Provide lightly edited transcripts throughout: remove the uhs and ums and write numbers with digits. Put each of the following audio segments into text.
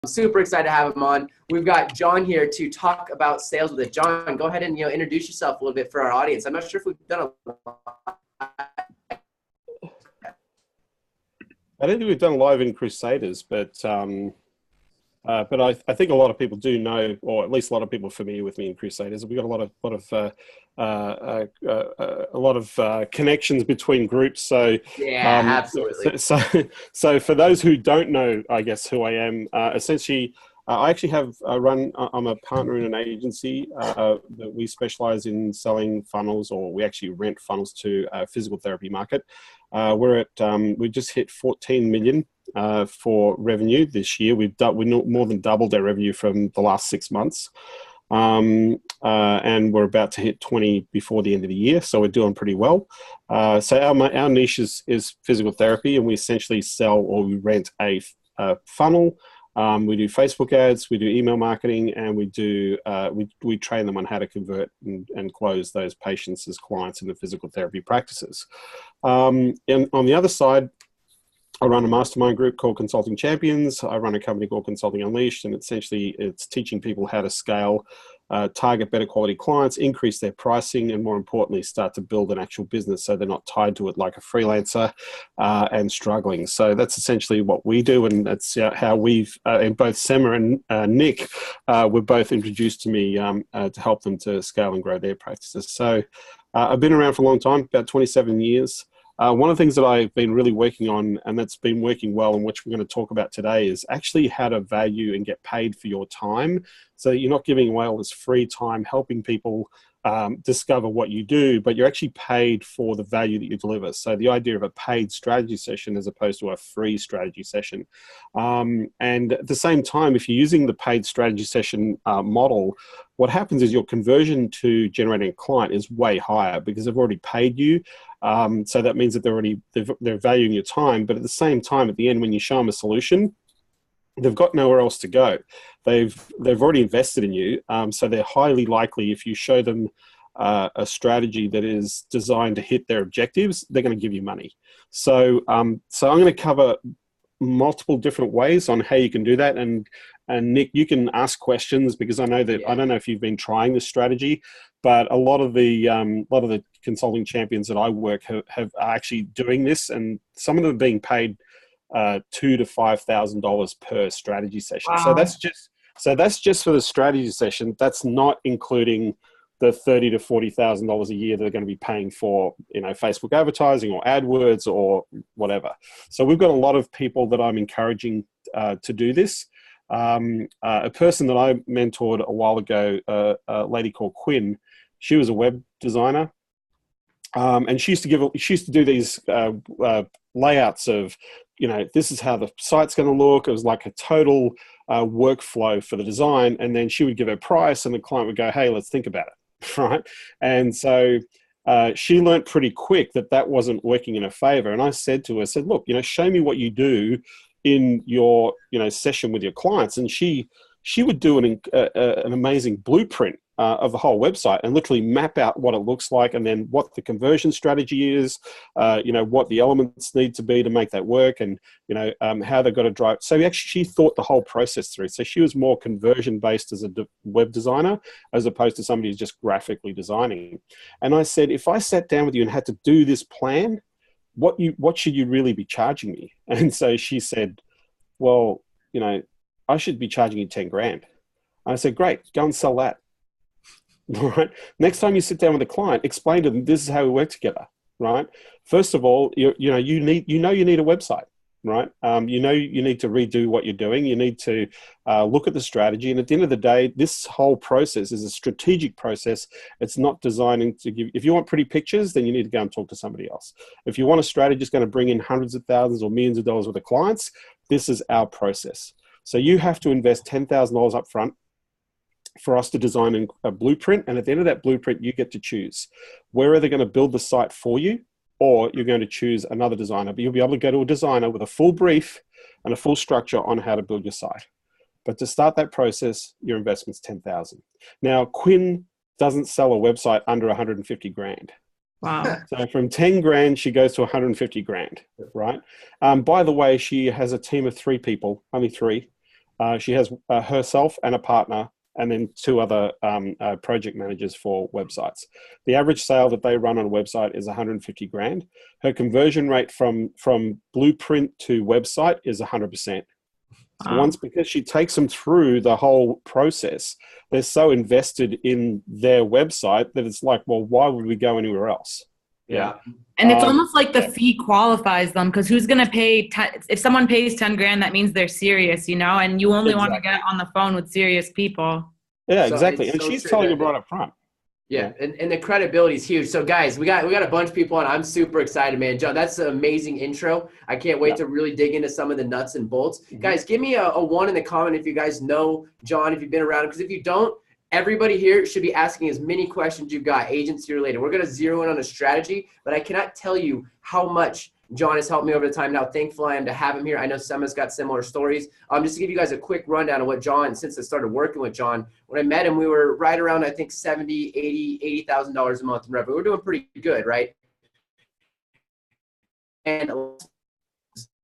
Super excited to have him on. We've got John here to talk about sales with it. John, go ahead and introduce yourself a little bit for our audience. I'm not sure if we've done a I don't think we've done live in Crusaders, but I think a lot of people do know, or at least a lot of people are familiar with me in Crusaders. We've got a lot of connections between groups. So yeah, absolutely. So for those who don't know, I guess who I am, essentially, I actually have I'm a partner in an agency that we specialize in selling funnels, or we actually rent funnels to a physical therapy market. We just hit 14 million for revenue this year. We more than doubled our revenue from the last 6 months. And we're about to hit 20 before the end of the year. So we're doing pretty well. So our niche is physical therapy, and we essentially sell or we rent a funnel. We do Facebook ads, we do email marketing, and we train them on how to convert and close those patients as clients in the physical therapy practices. And on the other side, I run a mastermind group called Consulting Champions. I run a company called Consulting Unleashed, and essentially it's teaching people how to scale, target better quality clients, increase their pricing, and more importantly, start to build an actual business so they're not tied to it like a freelancer and struggling. So that's essentially what we do, and that's how we've, and both Sema and Nick were both introduced to me to help them to scale and grow their practices. So I've been around for a long time, about 27 years. One of the things that I've been really working on, and that's been working well, and which we're going to talk about today, is actually how to value and get paid for your time. So you're not giving away all this free time helping people discover what you do, but you're actually paid for the value that you deliver. So the idea of a paid strategy session as opposed to a free strategy session. And at the same time, if you're using the paid strategy session model, what happens is your conversion to generating a client is way higher because they've already paid you. So that means that they're valuing your time, but at the same time, at the end, when you show them a solution, they've got nowhere else to go. They've already invested in you, so they're highly likely, if you show them a strategy that is designed to hit their objectives, they're going to give you money. So I'm going to cover multiple different ways on how you can do that. And Nick, you can ask questions, because I know that, I don't know if you've been trying this strategy, but a lot of the consulting champions that I work are actually doing this, and some of them are being paid $2,000 to $5,000 per strategy session. Wow. So that's just for the strategy session. That's not including the $30,000 to $40,000 a year they're going to be paying for, Facebook advertising or AdWords or whatever. So we've got a lot of people that I'm encouraging to do this. A person that I mentored a while ago, a lady called Quinn, she was a web designer. And she used to do these layouts of, this is how the site's going to look. It was like a total workflow for the design. And then she would give her price, and the client would go, hey, let's think about it, right? And so she learned pretty quick that wasn't working in her favor. And I said to her, look, show me what you do in your, session with your clients. And she would do an amazing blueprint of the whole website and literally map out what it looks like, and then what the conversion strategy is, what the elements need to be to make that work, and how they've got to drive. So she thought the whole process through. So she was more conversion based as a web designer, as opposed to somebody who's just graphically designing. And I said, if I sat down with you and had to do this plan, what should you really be charging me? And so she said, well, I should be charging you 10 grand. I said, great, go and sell that. Right. Next time you sit down with a client, explain to them, this is how we work together. Right. First of all, you need a website. Right. You need to redo what you're doing. You need to look at the strategy. And at the end of the day, this whole process is a strategic process. It's not designing to give. If you want pretty pictures, then you need to go and talk to somebody else. If you want a strategy that's going to bring in hundreds of thousands or millions of dollars with the clients, this is our process. So you have to invest $10,000 up front for us to design a blueprint. And at the end of that blueprint, you get to choose where are they going to build the site for you, or you're going to choose another designer. But you'll be able to go to a designer with a full brief and a full structure on how to build your site. But to start that process, your investment's $10,000. Now, Quinn doesn't sell a website under 150 grand. Wow. So from 10 grand, she goes to 150 grand, right? By the way, she has a team of 3 people, only 3. She has herself and a partner, and then 2 other project managers for websites. The average sale that they run on a website is 150 grand. Her conversion rate from blueprint to website is 100%. Wow. Because she takes them through the whole process, they're so invested in their website that it's like, well, why would we go anywhere else? Yeah. And it's almost like the fee qualifies them, because who's going to pay, if someone pays 10 grand, that means they're serious, you know, and you only want to get on the phone with serious people. Yeah, So exactly. And so she's true telling that- you right up front. Yeah, and the credibility is huge. So guys, we got a bunch of people on. I'm super excited, man. John, that's an amazing intro. I can't wait to really dig into some of the nuts and bolts. Guys, give me a 1 in the comment if you guys know John, if you've been around him, because if you don't, everybody here should be asking as many questions you've got agency related. We're going to zero in on a strategy, but I cannot tell you how much John has helped me over the time. Now, thankful I am to have him here. I know Sema's got similar stories. Just to give you guys a quick rundown of what John, since I started working with John, when I met him, we were right around, I think, $80,000 a month in revenue. We're doing pretty good, right? And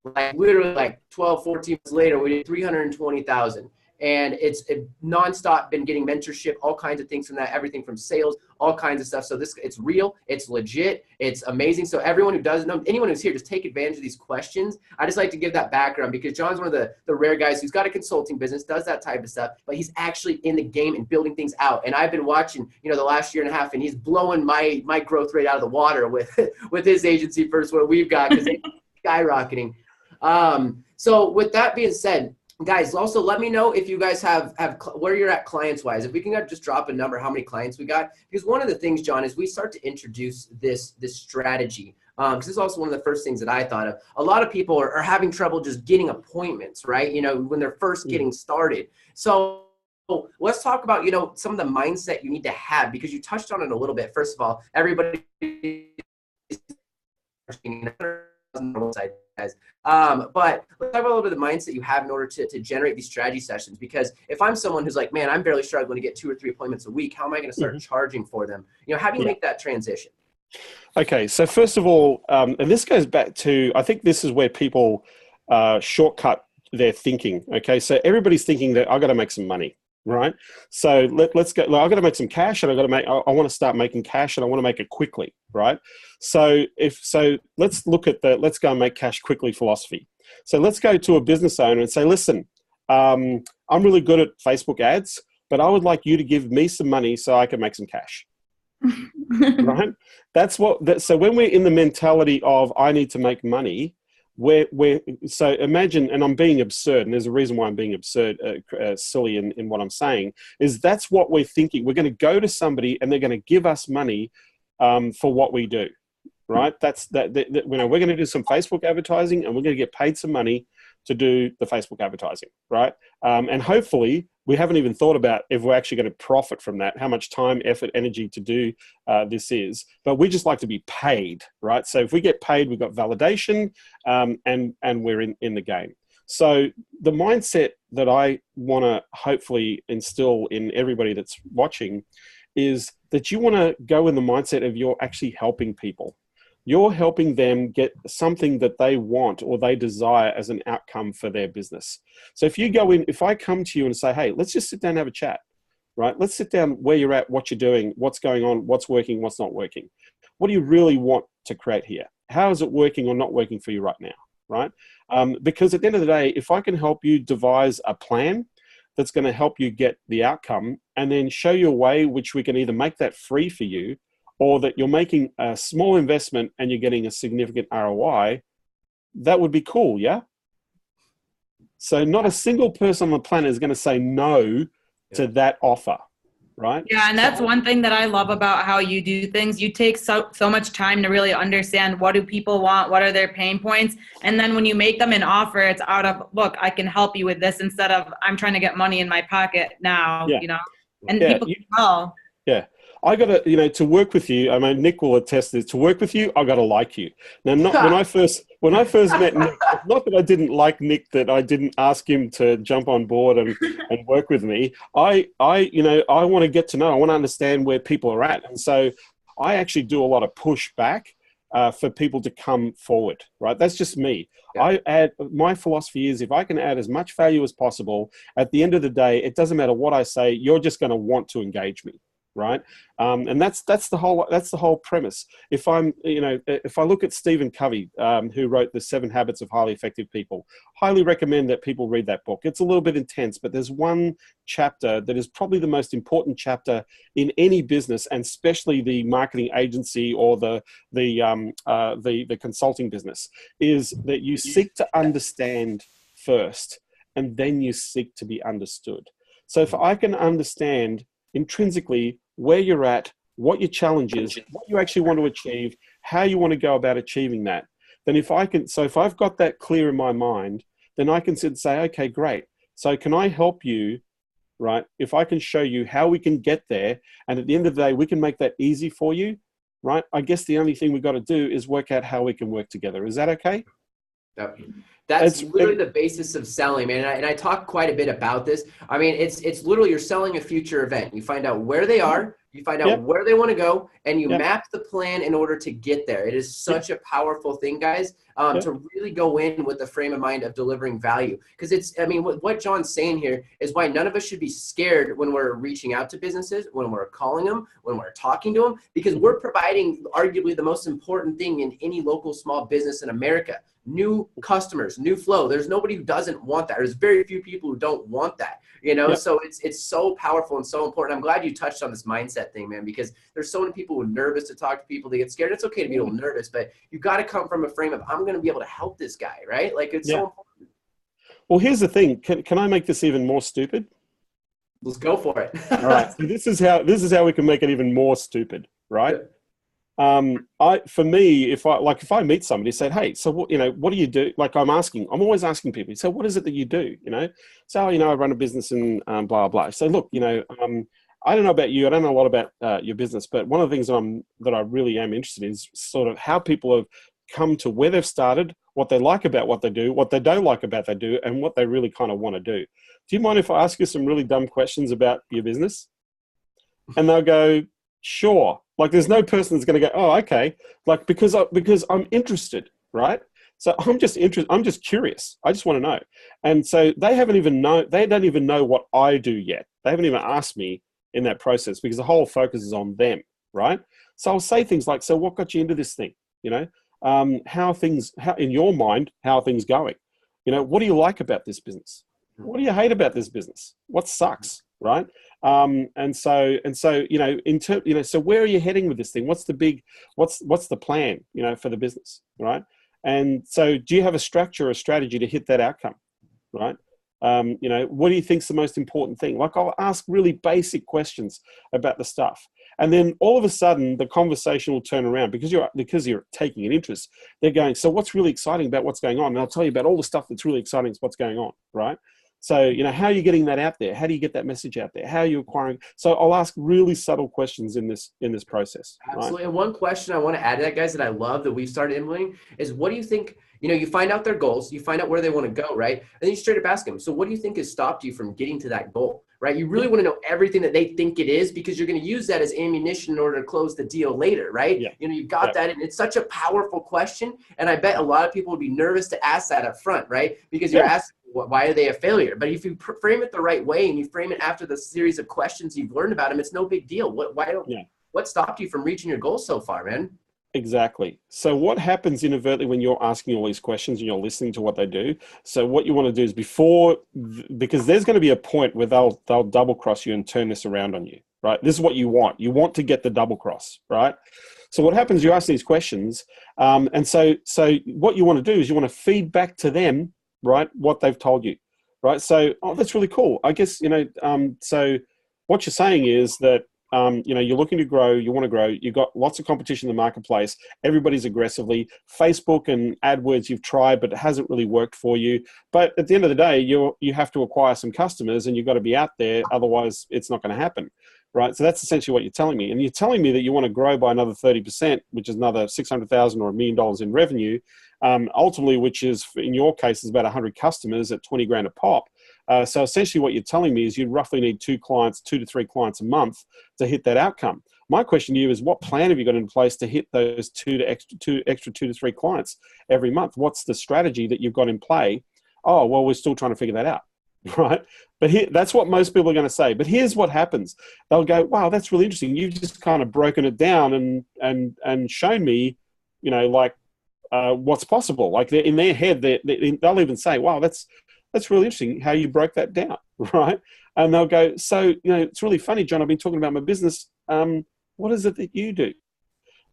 like literally like 12, 14 months later, we did 320,000. And it's nonstop been getting mentorship, all kinds of things from that, everything from sales, all kinds of stuff. So it's real, it's legit, it's amazing. So everyone who doesn't know, anyone who's here, just take advantage of these questions. I just like to give that background because John's one of the rare guys who's got a consulting business, does that type of stuff, but he's actually in the game and building things out. And I've been watching, the last year and a half, and he's blowing my growth rate out of the water with his agency first, what we've got, because it's skyrocketing. So with that being said, guys, also let me know if you guys have where you're at clients wise. If we can just drop a number, how many clients we got. Because one of the things, John, is we start to introduce this strategy. Because this is also one of the first things that I thought of. A lot of people are having trouble just getting appointments, right? When they're first getting started. So let's talk about, some of the mindset you need to have, because you touched on it a little bit. First of all, everybody guys. But let's talk about a little bit of the mindset you have in order to generate these strategy sessions. Because if I'm someone who's like, man, I'm barely struggling to get 2 or 3 appointments a week, how am I going to start charging for them? How do you make that transition? Okay, so first of all, and this goes back to, I think this is where people shortcut their thinking. Okay, so everybody's thinking that I've got to make some money, right? So let's go. I've got to make some cash, and I want to start making cash, and I want to make it quickly, right? So let's look at the let's go and make cash quickly philosophy. So let's go to a business owner and say, listen, I'm really good at Facebook ads, but I would like you to give me some money so I can make some cash. Right? So when we're in the mentality of I need to make money, so imagine, and I'm being absurd, and there's a reason why I'm being absurd, silly in what I'm saying, is that's what we're thinking. We're going to go to somebody and they're going to give us money for what we do, right? We're going to do some Facebook advertising and we're going to get paid some money to do the Facebook advertising, right? And hopefully we haven't even thought about if we're actually going to profit from that, how much time, effort, energy to do this is. But we just like to be paid, right? So if we get paid, we've got validation and we're in the game. So the mindset that I want to hopefully instill in everybody that's watching is that you want to go in the mindset of you're actually helping people. You're helping them get something that they want or they desire as an outcome for their business. So if I come to you and say, hey, let's just sit down and have a chat, right? Let's sit down where you're at, what you're doing, what's going on, what's working, what's not working. What do you really want to create here? How is it working or not working for you right now, right? Because at the end of the day, if I can help you devise a plan that's going to help you get the outcome and then show you a way which we can either make that free for you or that you're making a small investment and you're getting a significant ROI, that would be cool, yeah? So not a single person on the planet is going to say no to that offer, right? Yeah, and that's one thing that I love about how you do things. You take so much time to really understand what do people want, what are their pain points, and then when you make them an offer, it's out of, look, I can help you with this instead of I'm trying to get money in my pocket now, and people can tell. Yeah. I got to, to work with you. I mean, Nick will attest this. To work with you, I got to like you. Now, when I first met Nick, not that I didn't like Nick, that I didn't ask him to jump on board and work with me. I want to get to know. I want to understand where people are at, and so I actually do a lot of pushback for people to come forward, right? That's just me. Yeah. My philosophy is if I can add as much value as possible, at the end of the day, it doesn't matter what I say, you're just going to want to engage me. Right. And that's the whole premise. If I look at Stephen Covey, who wrote The 7 Habits of Highly Effective People, highly recommend that people read that book. It's a little bit intense, but there's one chapter that is probably the most important chapter in any business, and especially the marketing agency or the consulting business, is that you seek to understand first, and then you seek to be understood. So if I can understand intrinsically where you're at, what your challenge is, what you actually want to achieve, how you want to go about achieving that, then if I've got that clear in my mind, then I can say, okay, great. So can I help you, right? If I can show you how we can get there, and at the end of the day, we can make that easy for you, right? I guess the only thing we've got to do is work out how we can work together. Is that okay? Yep. That's literally the basis of selling, man. And I talk quite a bit about this. I mean, it's literally you're selling a future event. You find out where they are, you find out where they want to go, and you map the plan in order to get there. It is such a powerful thing, guys, to really go in with the frame of mind of delivering value. Because what John's saying here is why none of us should be scared when we're reaching out to businesses, when we're calling them, when we're talking to them, because we're providing arguably the most important thing in any local small business in America. New customers, new flow. There's nobody who doesn't want that. There's very few people who don't want that, so it's so powerful and so important. I'm glad you touched on this mindset thing, man, because there's so many people who are nervous to talk to people. They get scared. It's okay to be a little nervous, but you got to come from a frame of, I'm going to be able to help this guy, right? Like it's so important. Well, here's the thing. Can I make this even more stupid? Let's go for it. All right. So this is how we can make it even more stupid, right? Yeah. For me, if I meet somebody, say, hey, so what do you do? Like I'm always asking people, so what is it that you do? So, I run a business and blah, blah. So look, I don't know about you. I don't know a lot about your business, but one of the things that I really am interested in is sort of how people have come to where they've started, what they like about what they do, what they don't like about what they do, and what they really kind of want to do. Do you mind if I ask you some really dumb questions about your business? And they'll go, sure. Like there's no person that's going to go, oh, okay. Like because I'm interested, right? So I'm just interested. I'm just curious. I just want to know. And so they don't even know what I do yet. They haven't even asked me in that process because the whole focus is on them, right? So I'll say things like, so what got you into this thing? How in your mind, how are things going? What do you like about this business? What do you hate about this business? What sucks, right? So where are you heading with this thing? What's the plan, for the business, right? And so do you have a structure or a strategy to hit that outcome, right? What do you think is the most important thing? Like I'll ask really basic questions about the stuff. And then all of a sudden the conversation will turn around because you're taking an interest. They're going, so what's really exciting about what's going on? And I'll tell you about all the stuff that's really exciting is what's going on, right? So, how are you getting that out there? How do you get that message out there? How are you acquiring? So I'll ask really subtle questions in this process. Absolutely. Right? And one question I want to add to that, guys, that I love that we've started implementing is what do you think, you find out their goals, you find out where they want to go, right? And then you straight up ask them, so what do you think has stopped you from getting to that goal, right? You really want to know everything that they think it is because you're going to use that as ammunition in order to close the deal later, right? Yeah. You've got that. And it's such a powerful question. And I bet a lot of people would be nervous to ask that up front, right? Because you're asking, why are they a failure? But if you frame it the right way and you frame it after the series of questions you've learned about them, it's no big deal. What stopped you from reaching your goals so far, man? Exactly. So what happens inadvertently when you're asking all these questions and you're listening to what they do? So what you want to do is because there's going to be a point where they'll double cross you and turn this around on you, right? This is what you want. You want to get the double cross, right? So what happens, you ask these questions. And so what you want to do is you want to feed back to them, right, what they've told you, right? So, that's really cool. I guess, so what you're saying is that, you're looking to grow, you want to grow, you've got lots of competition in the marketplace, everybody's aggressively, Facebook and AdWords you've tried, but it hasn't really worked for you. But at the end of the day, you have to acquire some customers and you've got to be out there, otherwise it's not going to happen, right? So that's essentially what you're telling me. And you're telling me that you want to grow by another 30%, which is another $600,000 or $1 million in revenue, ultimately, which is, in your case, is about 100 customers at 20 grand a pop. So essentially what you're telling me is you roughly need 2 to 3 clients a month to hit that outcome. My question to you is, what plan have you got in place to hit those extra 2 to 3 clients every month? What's the strategy that you've got in play? Oh, well, we're still trying to figure that out, right? But that's what most people are going to say. But here's what happens. They'll go, wow, that's really interesting. You've just kind of broken it down and shown me, what's possible. Like in their head, they'll even say, wow, that's really interesting how you broke that down, right? And they'll go, so, it's really funny, John, I've been talking about my business. What is it that you do?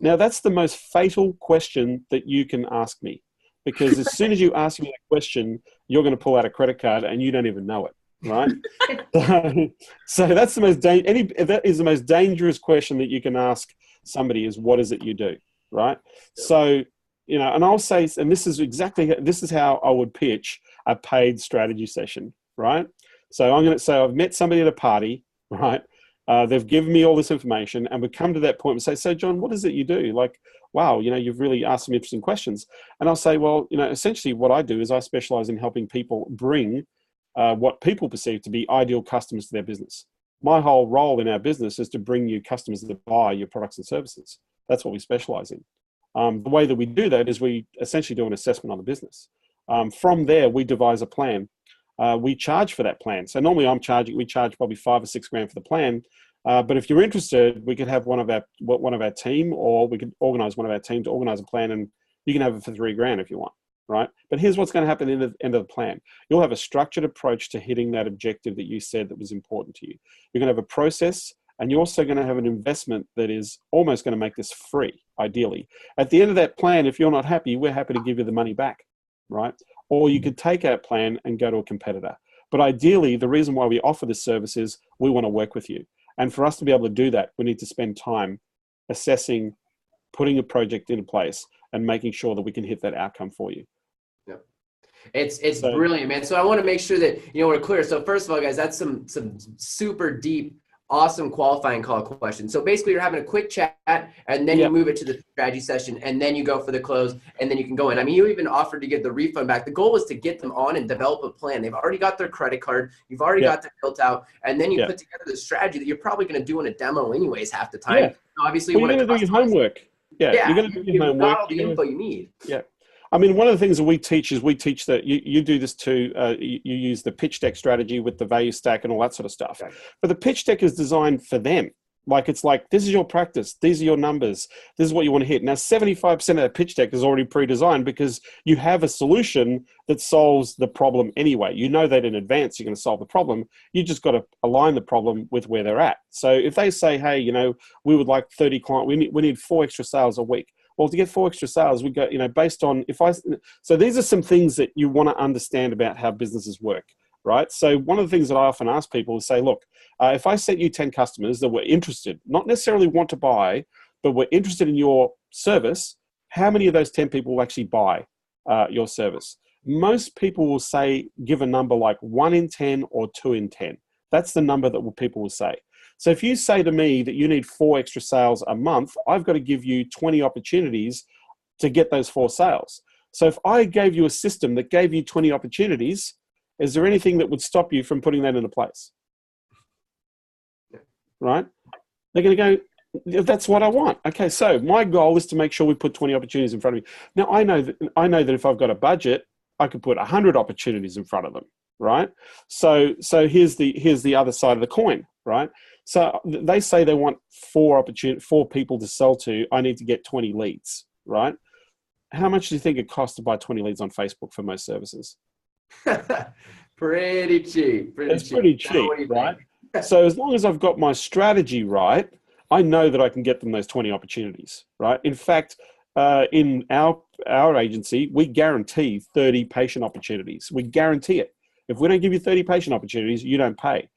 Now, that's the most fatal question that you can ask me, because as soon as you ask me that question, you're going to pull out a credit card and you don't even know it, right? So that's that is the most dangerous question that you can ask somebody is, what is it you do, right? So, and I'll say, and this is how I would pitch a paid strategy session, right? So I'm going to say, I've met somebody at a party, right? They've given me all this information, and we come to that point and say, so John, what is it you do? Like, wow, you've really asked some interesting questions. And I'll say, well, essentially what I do is I specialize in helping people bring what people perceive to be ideal customers to their business. My whole role in our business is to bring you customers that buy your products and services. That's what we specialize in. The way that we do that is we essentially do an assessment on the business. From there, we devise a plan. We charge for that plan. So normally we charge probably $5 or $6 grand for the plan. But if you're interested, we could have one of our team, or we could organize one of our team to organize a plan, and you can have it for $3 grand if you want, right? But here's what's going to happen in the end of the plan. You'll have a structured approach to hitting that objective that you said that was important to you. You're going to have a process, and you're also going to have an investment that is almost going to make this free, ideally. At the end of that plan, if you're not happy, we're happy to give you the money back, right? Or you could take our plan and go to a competitor. But ideally, the reason why we offer this service is we want to work with you. And for us to be able to do that, we need to spend time assessing, putting a project into place, and making sure that we can hit that outcome for you. Yeah. It's brilliant, man. So I want to make sure that, we're clear. So first of all, guys, that's some super deep, awesome qualifying call question. So basically you're having a quick chat, and then you move it to the strategy session, and then you go for the close, and then you can go in. I mean, you even offered to get the refund back. The goal was to get them on and develop a plan. They've already got their credit card. You've already got that built out. And then you put together the strategy that you're probably going to do in a demo anyways half the time. Yeah. Obviously, you're going to do your homework. Yeah, you're going to do your homework. Got all the info you need. Yeah. I mean, one of the things that we teach that you do this too. You use the pitch deck strategy with the value stack and all that sort of stuff. Okay. But the pitch deck is designed for them. It's like, this is your practice. These are your numbers. This is what you want to hit. Now, 75% of that pitch deck is already pre-designed because you have a solution that solves the problem anyway. You know that in advance you're going to solve the problem. You just got to align the problem with where they're at. So if they say, hey, we would like 30 clients, we need 4 extra sales a week. Well, to get 4 extra sales, we go, based on so these are some things that you want to understand about how businesses work, right? So one of the things that I often ask people is say, look, if I sent you 10 customers that were interested, not necessarily want to buy, but were interested in your service, how many of those 10 people will actually buy your service? Most people will say, give a number like 1 in 10 or 2 in 10. That's the number that people will say. So if you say to me that you need 4 extra sales a month, I've got to give you 20 opportunities to get those 4 sales. So if I gave you a system that gave you 20 opportunities, is there anything that would stop you from putting that into place? Right? They're going to go, that's what I want. Okay, so my goal is to make sure we put 20 opportunities in front of me. Now, I know that if I've got a budget, I could put 100 opportunities in front of them, right? So here's the other side of the coin, right? So they say they want 4 people to sell to. I need to get 20 leads, right? How much do you think it costs to buy 20 leads on Facebook for most services? Pretty cheap. It's pretty cheap, right? So as long as I've got my strategy right, I know that I can get them those 20 opportunities, right? In fact, in our agency, we guarantee 30 patient opportunities. We guarantee it. If we don't give you 30 patient opportunities, you don't pay.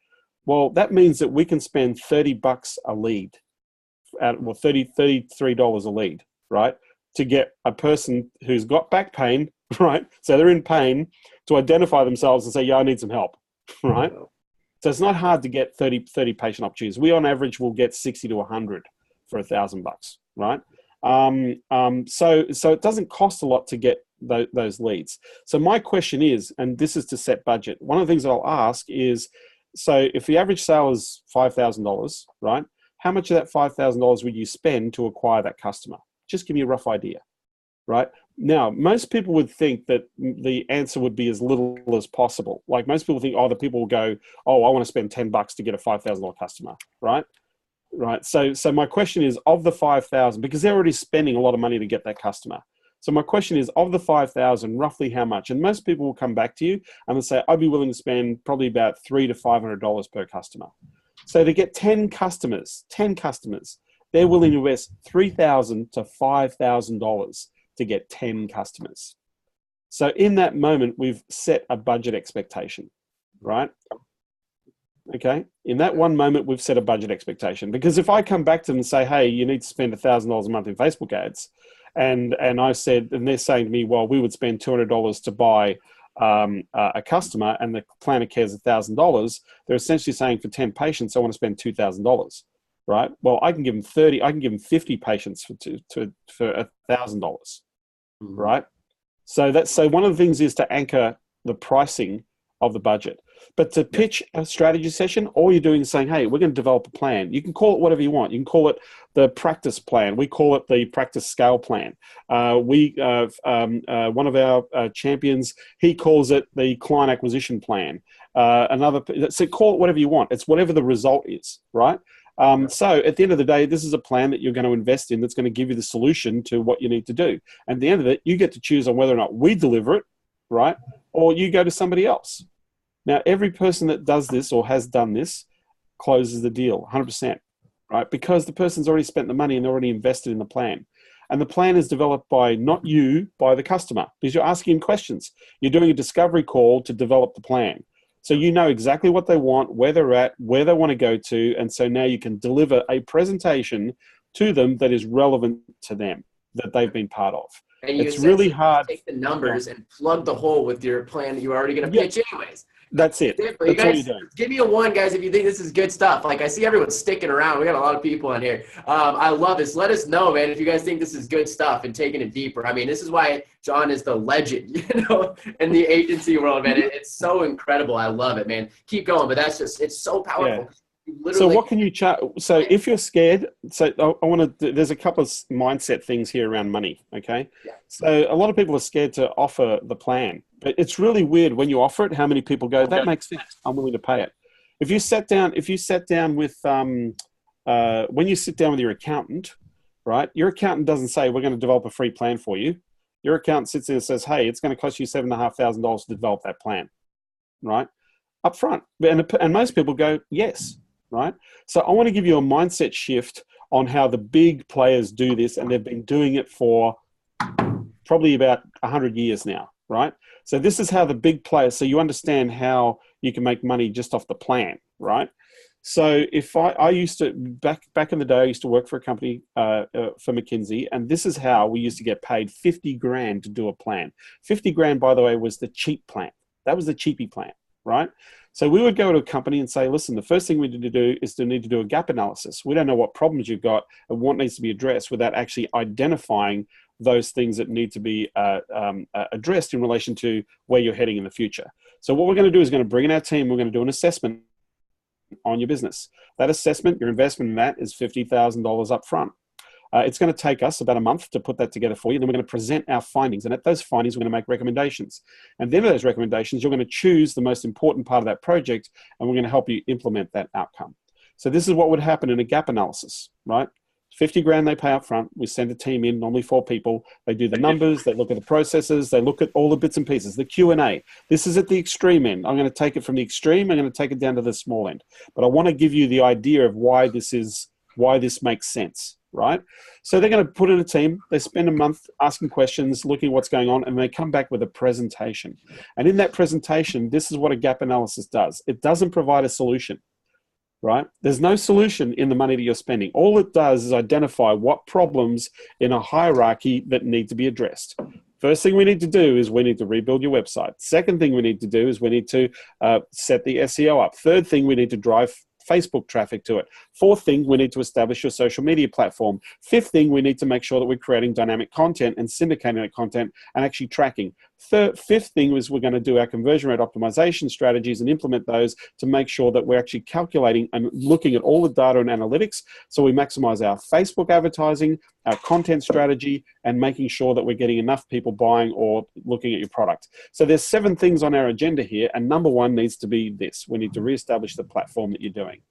Well, that means that we can spend $30 a lead, $33 a lead, right? To get a person who's got back pain, right? So they're in pain, to identify themselves and say, yeah, I need some help, right? So it's not hard to get 30 patient opportunities. We on average will get 60 to 100 for $1,000, right? So it doesn't cost a lot to get those leads. So my question is, and this is to set budget, one of the things that I'll ask is, so if the average sale is $5,000, right? How much of that $5,000 would you spend to acquire that customer? Just give me a rough idea, right? Now, most people would think that the answer would be as little as possible. Like most people think, oh, the people will go, oh, I want to spend $10 to get a $5,000 customer, right? Right. So my question is, of the 5,000, because they're already spending a lot of money to get that customer. So my question is, of the 5,000, roughly how much? And most people will come back to you and they'll say, I'd be willing to spend probably about $300 to $500 per customer. So to get 10 customers, they're willing to invest $3,000 to $5,000 to get 10 customers. So in that moment, we've set a budget expectation, right? Okay. In that one moment, we've set a budget expectation, because if I come back to them and say, hey, you need to spend $1,000 a month in Facebook ads, and I said, and they're saying to me, well, we would spend $200 to buy a customer, and the plan of care is $1,000. They're essentially saying for 10 patients, I want to spend $2,000, right? Well, I can give them 30, I can give them 50 patients for $1,000, right? So one of the things is to anchor the pricing of the budget. But to pitch a strategy session, all you're doing is saying, hey, we're going to develop a plan. You can call it whatever you want. You can call it the practice plan. We call it the practice scale plan. One of our champions, he calls it the client acquisition plan. So call it whatever you want. It's whatever the result is, right? So at the end of the day, this is a plan that you're going to invest in that's going to give you the solution to what you need to do. And at the end of it, you get to choose on whether or not we deliver it, right? Or you go to somebody else. Now, every person that does this or has done this closes the deal 100%, right? Because the person's already spent the money and already invested in the plan. And the plan is developed by not you, by the customer, because you're asking him questions. You're doing a discovery call to develop the plan. So you know exactly what they want, where they're at, where they want to go to. And so now you can deliver a presentation to them that is relevant to them, that they've been part of. And it's really hard. Take the numbers and plug the hole with your plan that you're already going to pitch anyways. That's it. That's all you're doing. Give me a 1, guys, if you think this is good stuff. Like, I see everyone sticking around. We got a lot of people on here. I love this. Let us know, man, if you guys think this is good stuff and taking it deeper. I mean, this is why John is the legend, in the agency world, man. It's so incredible. I love it, man. Keep going, but it's so powerful. Yeah. So what can you charge? So if you're scared, so I want to, there's a couple of mindset things here around money. Okay. Yeah. So a lot of people are scared to offer the plan, but it's really weird when you offer it, how many people go, that makes sense, I'm willing to pay it. If you sat down with, when you sit down with your accountant, right? Your accountant doesn't say, we're going to develop a free plan for you. Your accountant sits there and says, hey, it's going to cost you $7,500 to develop that plan, right? Up front. And most people go, yes. Right? So I want to give you a mindset shift on how the big players do this, and they've been doing it for probably about 100 years now, right? So this is how the big players, so you understand how you can make money just off the plan, right? So if I used to, back in the day, I used to work for a company for McKinsey, and this is how we used to get paid 50 grand to do a plan. 50 grand, by the way, was the cheap plan. That was the cheapie plan, right? So we would go to a company and say, listen, the first thing we need to do is to need to do a gap analysis. We don't know what problems you've got and what needs to be addressed without actually identifying those things that need to be addressed in relation to where you're heading in the future. So what we're going to do is going to bring in our team. We're going to do an assessment on your business. That assessment, your investment in that is $50,000 up front. It's going to take us about a month to put that together for you. Then we're going to present our findings. And at those findings, we're going to make recommendations. And then at those recommendations, you're going to choose the most important part of that project, and we're going to help you implement that outcome. So this is what would happen in a gap analysis, right? 50 grand they pay up front. We send a team in, normally 4 people. They do the numbers, they look at the processes, they look at all the bits and pieces, the Q&A. This is at the extreme end. I'm going to take it from the extreme. I'm going to take it down to the small end. But I want to give you the idea of why this makes sense. Right? So they're going to put in a team. They spend a month asking questions, looking at what's going on, and they come back with a presentation. And in that presentation, this is what a gap analysis does. It doesn't provide a solution, right? There's no solution in the money that you're spending. All it does is identify what problems in a hierarchy that need to be addressed. First thing we need to do is we need to rebuild your website. Second thing we need to do is we need to set the SEO up. Third thing we need to drive Facebook traffic to it. Fourth thing, we need to establish your social media platform. Fifth thing, we need to make sure that we're creating dynamic content and syndicating that content and actually tracking. Fifth thing is we're going to do our conversion rate optimization strategies and implement those to make sure that we're actually calculating and looking at all the data and analytics so we maximize our Facebook advertising, our content strategy, and making sure that we're getting enough people buying or looking at your product. So there's 7 things on our agenda here, and number 1 needs to be this. We need to reestablish the platform that you're doing.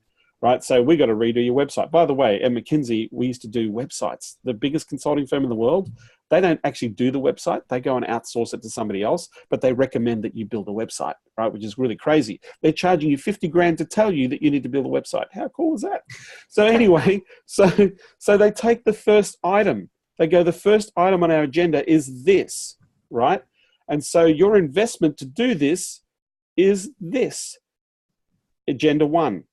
Right, so we got to redo your website. By the way, at McKinsey, we used to do websites. The biggest consulting firm in the world, they don't actually do the website. They go and outsource it to somebody else, but they recommend that you build a website, right? Which is really crazy. They're charging you 50 grand to tell you that you need to build a website. How cool is that? So anyway, so they take the first item. They go, the first item on our agenda is this, right? And so your investment to do this is this. Agenda 1.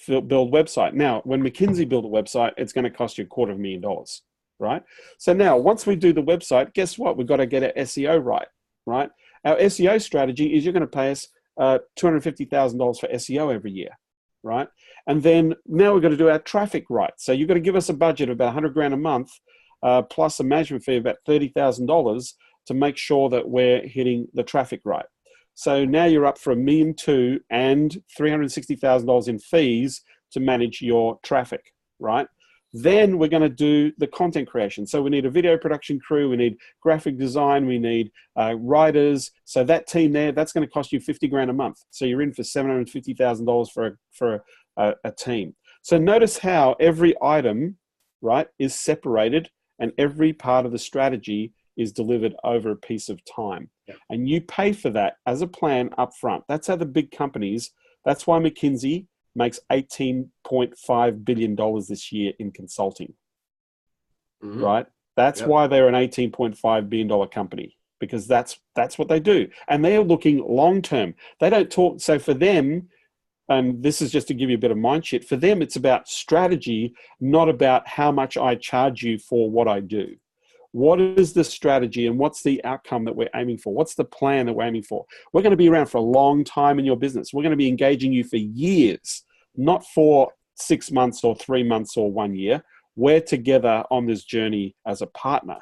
Build website. Now, when McKinsey build a website, it's going to cost you $250,000, right? So now, once we do the website, guess what? We've got to get our SEO right? Our SEO strategy is you're going to pay us $250,000 for SEO every year, right? And then now we've got to do our traffic right. So you've got to give us a budget of about 100 grand a month, plus a management fee of about $30,000 to make sure that we're hitting the traffic right. So now you're up for $1.2 million and $360,000 in fees to manage your traffic, right? Then we're going to do the content creation. So we need a video production crew, we need graphic design, we need writers. So that team there, that's going to cost you 50 grand a month. So you're in for $750,000 for a team. So notice how every item, right, is separated and every part of the strategy is delivered over a piece of time. Yep. And you pay for that as a plan up front. That's how the big companies, that's why McKinsey makes $18.5 billion this year in consulting, right? That's why they're an $18.5 billion company, because that's what they do. And they are looking long-term. They don't talk, so for them, and this is just to give you a bit of mind shit, for them, it's about strategy, not about how much I charge you for what I do. What is the strategy and what's the outcome that we're aiming for? What's the plan that we're aiming for? We're going to be around for a long time in your business. We're going to be engaging you for years, not for 6 months or 3 months or 1 year. We're together on this journey as a partner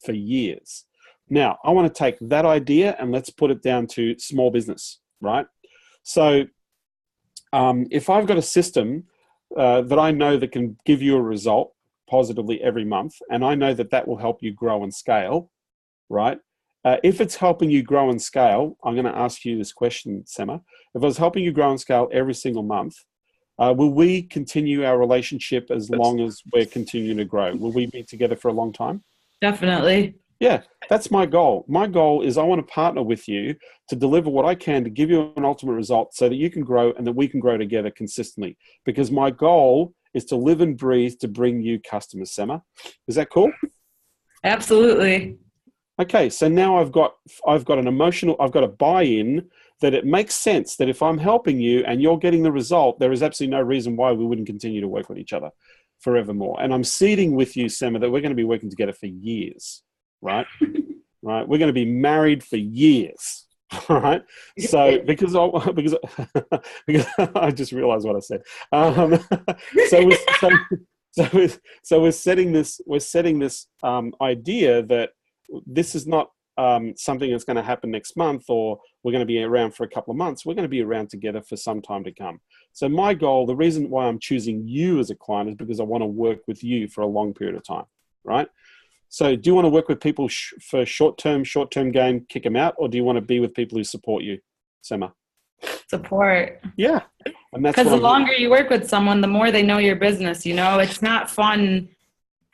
for years. Now, I want to take that idea and let's put it down to small business, right? So if I've got a system that I know that can give you a result positively every month, and I know that that will help you grow and scale, right? If it's helping you grow and scale, I'm going to ask you this question, Sema. If I was helping you grow and scale every single month, will we continue our relationship as long as we're continuing to grow? Will we be together for a long time? Definitely. Yeah, that's my goal. My goal is I want to partner with you to deliver what I can to give you an ultimate result so that you can grow and that we can grow together consistently. Because my goal is to live and breathe to bring you customers, Sema. Is that cool? Absolutely. Okay, so now I've got a buy-in that it makes sense that if I'm helping you and you're getting the result, there is absolutely no reason why we wouldn't continue to work with each other forevermore. And I'm seeding with you, Sema, that we're going to be working together for years, right? Right? We're going to be married for years. All right. So because I just realized what I said. So we're setting this idea that this is not something that's going to happen next month, or we're going to be around for a couple of months. We're going to be around together for some time to come. So my goal, the reason why I'm choosing you as a client, is because I want to work with you for a long period of time, right? So do you want to work with people for short-term gain, kick them out, or do you want to be with people who support you, Sema? Support. Yeah. And that's because the longer you work with someone, the more they know your business, you know? It's not fun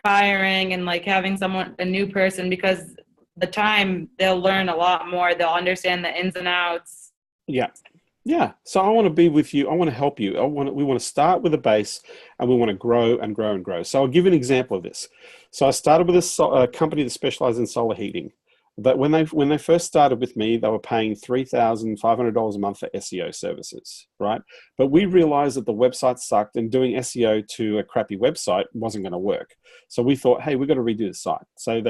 firing and like having a new person, because the time they'll learn a lot more. They'll understand the ins and outs. Yeah. Yeah. So I want to be with you. I want to help you. We want to start with a base and we want to grow and grow and grow. So I'll give you an example of this. So I started with a company that specialized in solar heating. But when they first started with me, they were paying $3,500 a month for SEO services, right? But we realized that the website sucked and doing SEO to a crappy website wasn't going to work. So we thought, hey, we've got to redo the site. So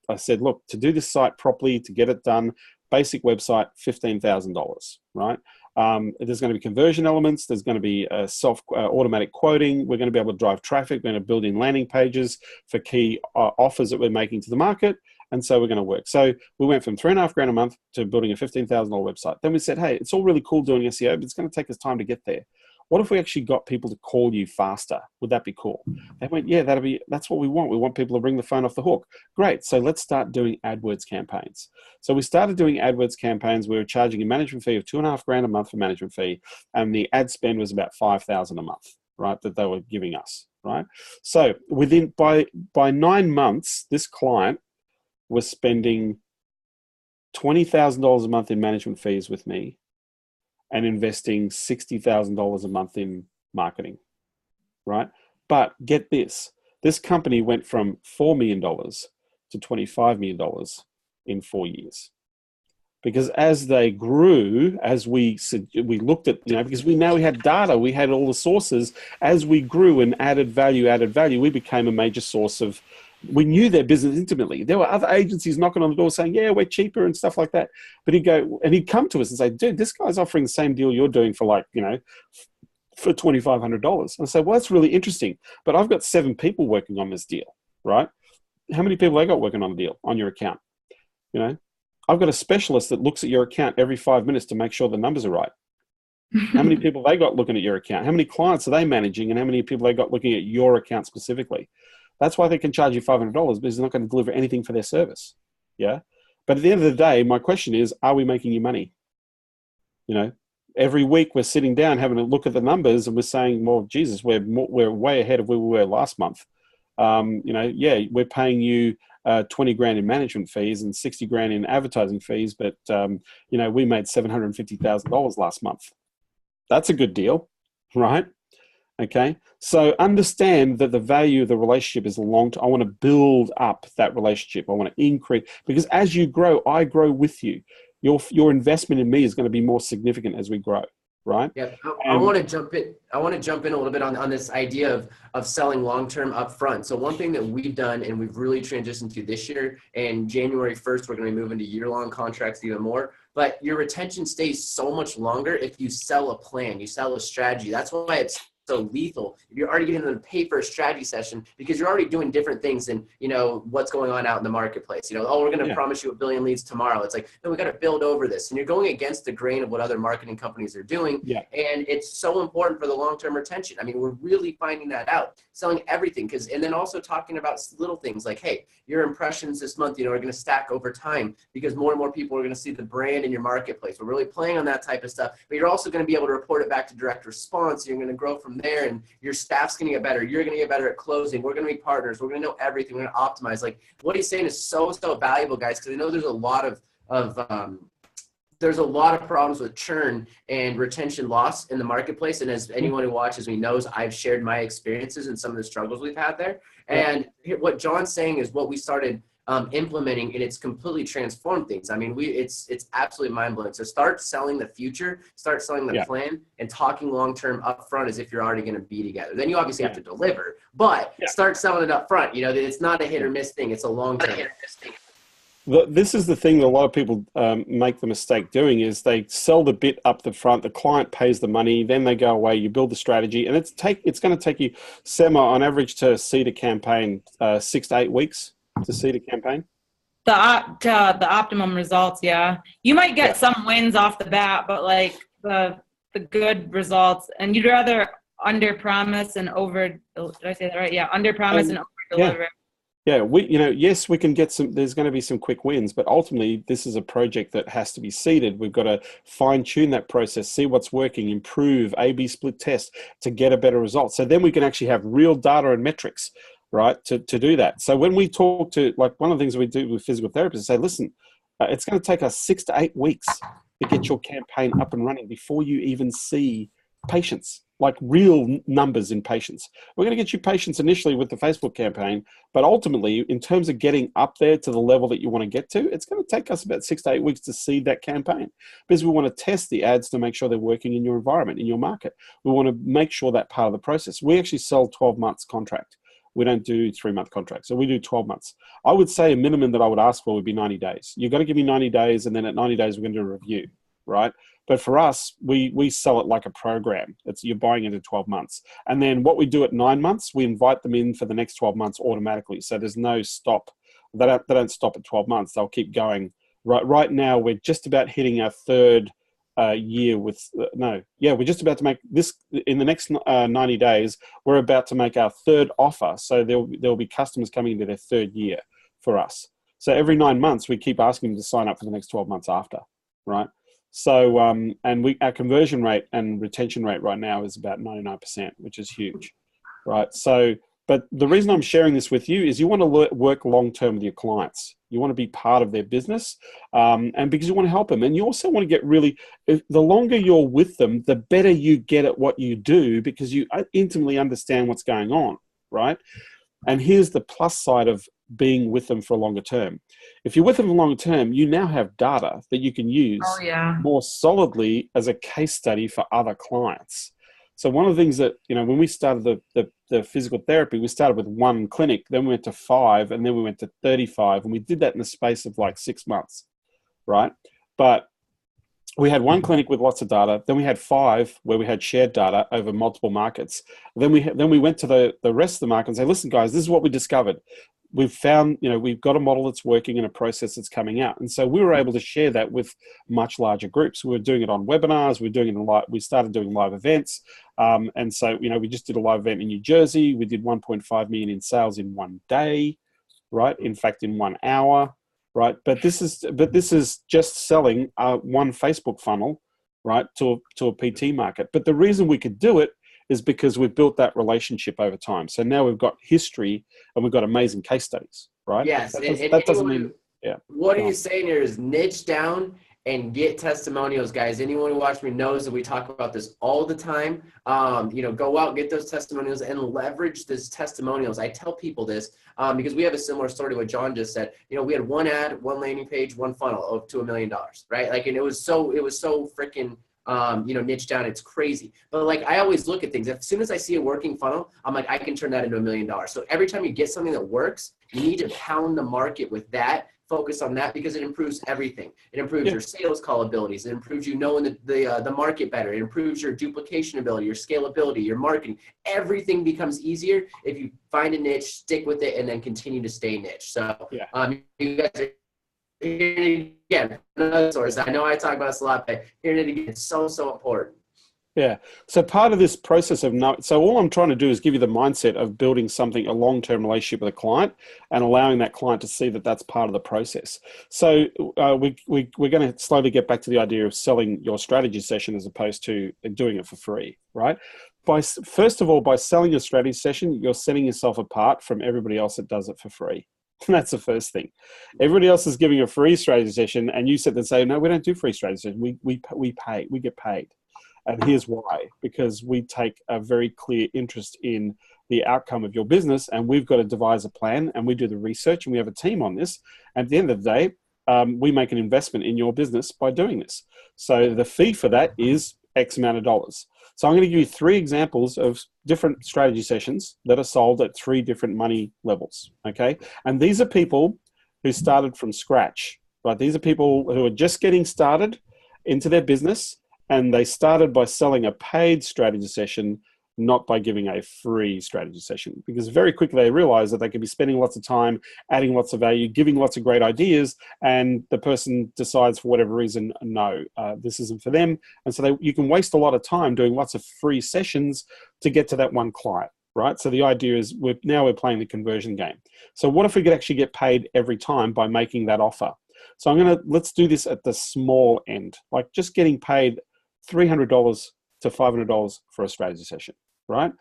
I said, look, to do this site properly, to get it done, basic website, $15,000, right? There's going to be conversion elements. There's going to be automatic quoting. We're going to be able to drive traffic. We're going to build in landing pages for key offers that we're making to the market. And so we're going to work. So we went from $3,500 a month to building a $15,000 website. Then we said, hey, it's all really cool doing SEO, but it's going to take us time to get there. What if we actually got people to call you faster? Would that be cool? They went, yeah, that's what we want. We want people to ring the phone off the hook. Great. So let's start doing AdWords campaigns. So we started doing AdWords campaigns. We were charging a management fee of $2,500 a month for management fee. And the ad spend was about $5,000 a month, right? That they were giving us, right? So by 9 months, this client was spending $20,000 a month in management fees with me and investing $60,000 a month in marketing, right? But get this company went from $4 million to $25 million in 4 years. Because as they grew, as we looked at, because we had data, we had all the sources. As we grew and added value, we became a major source of. We knew their business intimately. There were other agencies knocking on the door saying, yeah, we're cheaper and stuff like that. But he'd come to us and say, dude, this guy's offering the same deal you're doing for for $2,500. And I said, well, that's really interesting. But I've got 7 people working on this deal, right? How many people I got working on the deal on your account? I've got a specialist that looks at your account every 5 minutes to make sure the numbers are right. How many people they got looking at your account? How many clients are they managing? And how many people they got looking at your account specifically? That's why they can charge you $500 because they're not going to deliver anything for their service. Yeah. But at the end of the day, my question is, are we making you money? Every week we're sitting down having a look at the numbers and we're saying, well, Jesus, we're way ahead of where we were last month. We're paying you $20,000 in management fees and $60,000 in advertising fees, but we made $750,000 last month. That's a good deal, right? Okay, so understand that the value of the relationship is long-term. I want to build up that relationship. I want to increase, because as you grow, I grow with you. Your investment in me is going to be more significant as we grow, right? Yeah, I want to jump in. I want to jump in a little bit on this idea of selling long-term upfront. So one thing that we've done and we've really transitioned to this year, and January 1st, we're going to move into year-long contracts even more. But your retention stays so much longer if you sell a plan, you sell a strategy. That's why it's so lethal. You're already getting them to pay for a strategy session because you're already doing different things than, what's going on out in the marketplace. We're going to promise you 1 billion leads tomorrow. It's like, no, we got to build over this. And you're going against the grain of what other marketing companies are doing. Yeah. And it's so important for the long-term retention. I mean, we're really finding that out, selling everything. And then also talking about little things like, hey, your impressions this month, are going to stack over time because more and more people are going to see the brand in your marketplace. We're really playing on that type of stuff, but you're also going to be able to report it back to direct response. You're going to grow from there, and your staff's going to get better. You're going to get better at closing. We're going to be partners. We're going to know everything. We're going to optimize. Like what he's saying is so valuable, guys, because I know there's a lot of problems with churn and retention loss in the marketplace. And as anyone who watches me knows, I've shared my experiences and some of the struggles we've had there. And what John's saying is what we started implementing, and it's completely transformed things. I mean, it's absolutely mind-blowing. So start selling the future, start selling the plan, and talking long-term upfront as if you're already going to be together. Then you obviously have to deliver, but start selling it up front. It's not a hit or miss thing. It's a long-term thing. This is the thing that a lot of people make the mistake doing is they sell the bit up the front, the client pays the money, then they go away, you build the strategy, and it's going to take you, on average, to seed a campaign 6 to 8 weeks to seed a campaign. The optimum results, yeah. You might get some wins off the bat, but like the good results, and you'd rather under promise and over, did I say that right? Yeah, under promise and over deliver. Yeah, yes, we can get there's going to be some quick wins, but ultimately this is a project that has to be seeded. We've got to fine tune that process, see what's working, improve, A/B split test to get a better result. So then we can actually have real data and metrics, right, to do that. So when we talk to, like one of the things we do with physical therapists is say, listen, it's going to take us 6 to 8 weeks to get your campaign up and running before you even see patients, like real numbers in patients. We're going to get you patients initially with the Facebook campaign, but ultimately, in terms of getting up there to the level that you want to get to, it's going to take us about 6 to 8 weeks to seed that campaign because we want to test the ads to make sure they're working in your environment, in your market. We want to make sure that part of the process. We actually sell 12 months contract. We don't do 3-month contracts. So we do 12 months. I would say a minimum that I would ask for would be 90 days. You've got to give me 90 days, and then at 90 days, we're going to do a review. right? But for us, we sell it like a program. You're buying into 12 months. And then what we do at 9 months, we invite them in for the next 12 months automatically. So there's no stop. They don't stop at 12 months. They'll keep going. Right now, we're just about hitting our third year with, we're just about to make this, in the next 90 days, we're about to make our third offer. So there'll be customers coming into their third year for us. So every 9 months, we keep asking them to sign up for the next 12 months after, right? So, and our conversion rate and retention rate right now is about 99%, which is huge, right? So, but the reason I'm sharing this with you is you want to work long-term with your clients. You want to be part of their business, and because you want to help them. And you also want to get the longer you're with them, the better you get at what you do because you intimately understand what's going on, right? And here's the plus side of being with them for a longer term. If you're with them for a longer term, you now have data that you can use more solidly as a case study for other clients. So one of the things that, when we started the physical therapy, we started with 1 clinic, then we went to 5, and then we went to 35. And we did that in the space of like 6 months, right? But we had 1 clinic with lots of data. Then we had 5 where we had shared data over multiple markets. Then we went to the rest of the market and say, listen, guys, this is what we discovered. We've found, we've got a model that's working and a process that's coming out. And so we were able to share that with much larger groups. We were doing it on webinars. We started doing live events. And so, we just did a live event in New Jersey. We did 1.5 million in sales in 1 day, right? In fact, in 1 hour, right? But this is just selling 1 Facebook funnel, right, to a PT market. But the reason we could do it is because we've built that relationship over time. So now we've got history and we've got amazing case studies, right? Yes. That doesn't mean, yeah. What he's saying here is niche down and get testimonials, guys. Anyone who watches me knows that we talk about this all the time. Go out, get those testimonials and leverage those testimonials. I tell people this because we have a similar story to what John just said. We had 1 ad, 1 landing page, 1 funnel to $1 million, right? Like, and it was so freaking, niche down. It's crazy. But like, I always look at things. As soon as I see a working funnel, I'm like, I can turn that into $1 million. So every time you get something that works, you need to pound the market with that. Focus on that because it improves everything. It improves your sales call abilities. It improves you knowing the market better. It improves your duplication ability, your scalability, your marketing. Everything becomes easier if you find a niche, stick with it, and then continue to stay niche. So you guys are hearing it again. Another source. I know I talk about this a lot, but hearing it again, it's so important. Yeah. So part of this process so all I'm trying to do is give you the mindset of building a long-term relationship with a client and allowing that client to see that that's part of the process. So we're going to slowly get back to the idea of selling your strategy session as opposed to doing it for free, right? First of all, by selling your strategy session, you're setting yourself apart from everybody else that does it for free. That's the first thing. Everybody else is giving a free strategy session and you sit there and say, no, we don't do free strategy sessions. We get paid. And here's why, because we take a very clear interest in the outcome of your business and we've got to devise a plan and we do the research and we have a team on this. And at the end of the day, we make an investment in your business by doing this. So the fee for that is X amount of dollars. So I'm going to give you 3 examples of different strategy sessions that are sold at 3 different money levels, okay? And these are people who started from scratch, right? These are people who are just getting started into their business. And they started by selling a paid strategy session, not by giving a free strategy session, because very quickly they realized that they could be spending lots of time, adding lots of value, giving lots of great ideas, and the person decides for whatever reason, no, this isn't for them. And so you can waste a lot of time doing lots of free sessions to get to that one client, right? So the idea is we're playing the conversion game. So what if we could actually get paid every time by making that offer? So let's do this at the small end, like just getting paid $300 to $500 for a strategy session, right?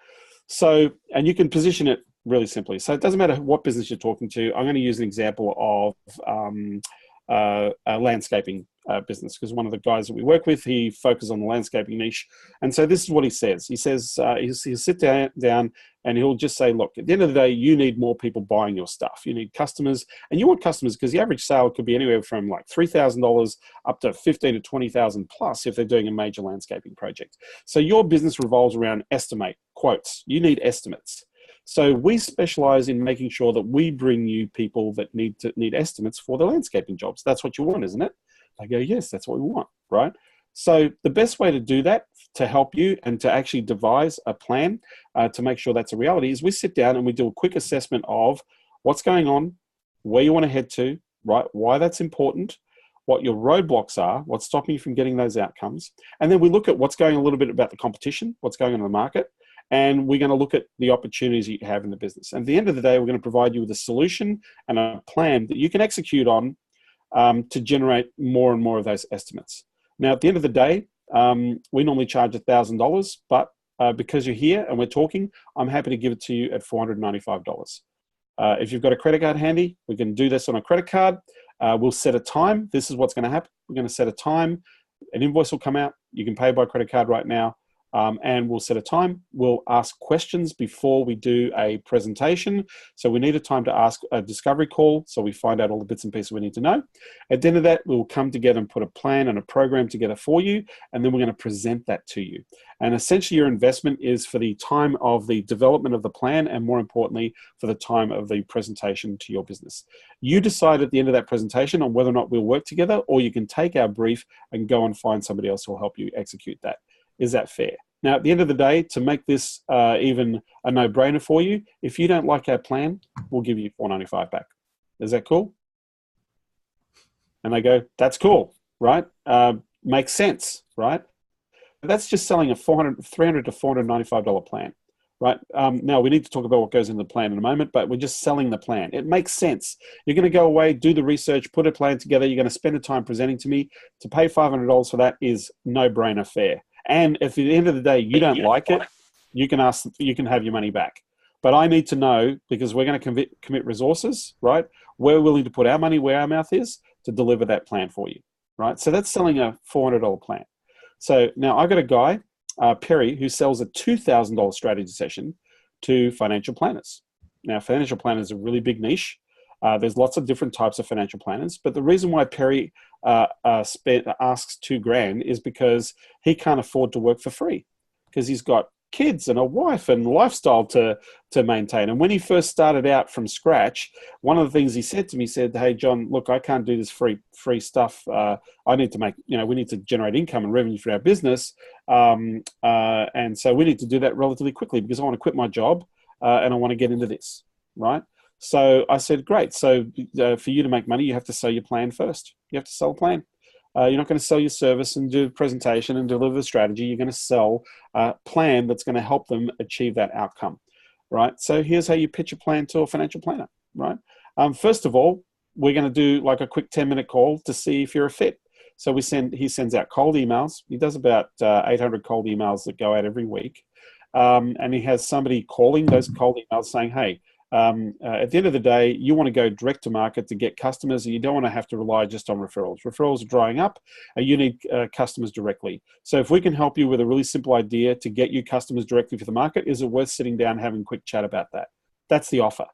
So, and you can position it really simply. So it doesn't matter what business you're talking to. I'm going to use an example of a landscaping business, because one of the guys that we work with, he focuses on the landscaping niche. And so this is what he says. He says he'll sit down and he'll just say, look, at the end of the day, you need more people buying your stuff. You need customers, and you want customers because the average sale could be anywhere from like $3,000 up to $15,000 to $20,000 plus if they're doing a major landscaping project. So your business revolves around estimate quotes. You need estimates. So we specialize in making sure that we bring you people that need estimates for the landscaping jobs. That's what you want, isn't it? I go, yes, that's what we want, right? So the best way to do that, to help you and to actually devise a plan to make sure that's a reality, is we sit down and we do a quick assessment of what's going on, where you want to head to, right? Why that's important, what your roadblocks are, what's stopping you from getting those outcomes. And then we look at what's going a little bit about the competition, what's going on in the market, and we're going to look at the opportunities that you have in the business. And at the end of the day, we're going to provide you with a solution and a plan that you can execute on to generate more and more of those estimates. Now, at the end of the day, we normally charge $1,000, but because you're here and we're talking, I'm happy to give it to you at $495. If you've got a credit card handy, we can do this on a credit card. We'll set a time. This is what's going to happen. We're going to set a time. An invoice will come out. You can pay by credit card right now. And we'll set a time. We'll ask questions before we do a presentation. So we need a time to ask a discovery call so we find out all the bits and pieces we need to know. At the end of that, we'll come together and put a plan and a program together for you, and then we're going to present that to you. And essentially your investment is for the time of the development of the plan and, more importantly, for the time of the presentation to your business. You decide at the end of that presentation on whether or not we'll work together, or you can take our brief and go and find somebody else who will help you execute that. Is that fair? Now, at the end of the day, to make this even a no-brainer for you, if you don't like our plan, we'll give you $495 back. Is that cool? And they go, that's cool, right? Makes sense, right? That's just selling a $300 to $495 plan, right? Now, we need to talk about what goes in the plan in a moment, but we're just selling the plan. It makes sense. You're going to go away, do the research, put a plan together. You're going to spend the time presenting to me. To pay $500 for that is no-brainer fair. And if at the end of the day you don't like it, you can have your money back. But I need to know, because we're going to commit resources, right? We're willing to put our money where our mouth is to deliver that plan for you, right? So that's selling a $400 plan. So now I've got a guy, Perry, who sells a $2,000 strategy session to financial planners. Now, financial planners are a really big niche. There's lots of different types of financial planners, but the reason why Perry asks $2,000 is because he can't afford to work for free, because he's got kids and a wife and lifestyle to maintain. And when he first started out from scratch, one of the things he said to me, said, "Hey, John, look, I can't do this free stuff. I need to make, we need to generate income and revenue for our business. And so we need to do that relatively quickly because I want to quit my job and I want to get into this, right?" So I said, great. So for you to make money, you have to sell your plan first. You have to sell a plan. You're not going to sell your service and do a presentation and deliver the strategy. You're going to sell a plan that's going to help them achieve that outcome, right? So here's how you pitch a plan to a financial planner, right? First of all, we're going to do like a quick 10-minute call to see if you're a fit. So he sends out cold emails. He does about 800 cold emails that go out every week. And he has somebody calling those cold emails saying, hey, at the end of the day, you want to go direct to market to get customers, and you don't want to have to rely just on referrals. Referrals are drying up, and you need customers directly. So if we can help you with a really simple idea to get you customers directly for the market, is it worth sitting down and having a quick chat about that? That's the offer,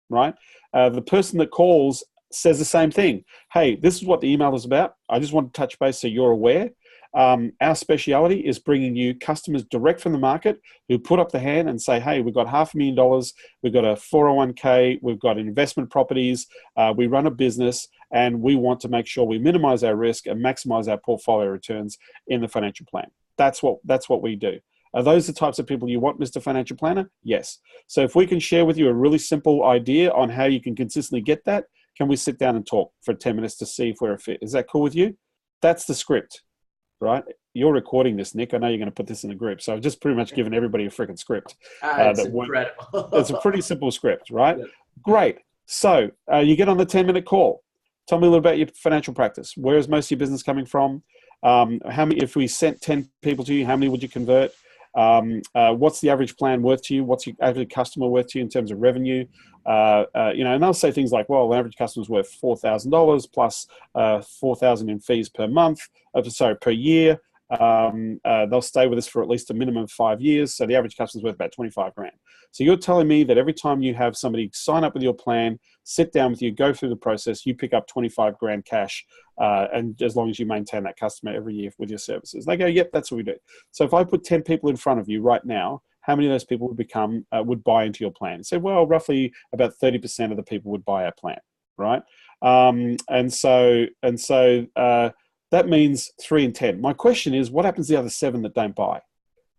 right? The person that calls says the same thing. Hey, this is what the email is about. I just want to touch base so you're aware. Our speciality is bringing you customers direct from the market who put up the hand and say, hey, we've got $500,000, we've got a 401k, we've got investment properties, we run a business, and we want to make sure we minimize our risk and maximize our portfolio returns in the financial plan. That's what we do. Are those the types of people you want, Mr. Financial Planner? Yes. So if we can share with you a really simple idea on how you can consistently get that, can we sit down and talk for 10 minutes to see if we're a fit? Is that cool with you? That's the script. Right? You're recording this, Nick. I know you're going to put this in the group. So I've just pretty much given everybody a freaking script. It's incredible. It's a pretty simple script, right? Yeah. Great. So you get on the 10-minute call. Tell me a little about your financial practice. Where is most of your business coming from? How many? If we sent 10 people to you, how many would you convert? What's the average plan worth to you? What's your average customer worth to you in terms of revenue? And they'll say things like, well, the average customer's worth $4,000 plus $4,000 in fees per month, per year. They'll stay with us for at least a minimum of 5 years. So the average customer's worth about $25,000. So you're telling me that every time you have somebody sign up with your plan, sit down with you, go through the process, you pick up $25,000 cash, and as long as you maintain that customer every year with your services. They go, yep, that's what we do. So if I put 10 people in front of you right now, how many of those people would buy into your plan? So, well, roughly about 30% of the people would buy our plan, right? That means 3 in 10. My question is, what happens to the other 7 that don't buy?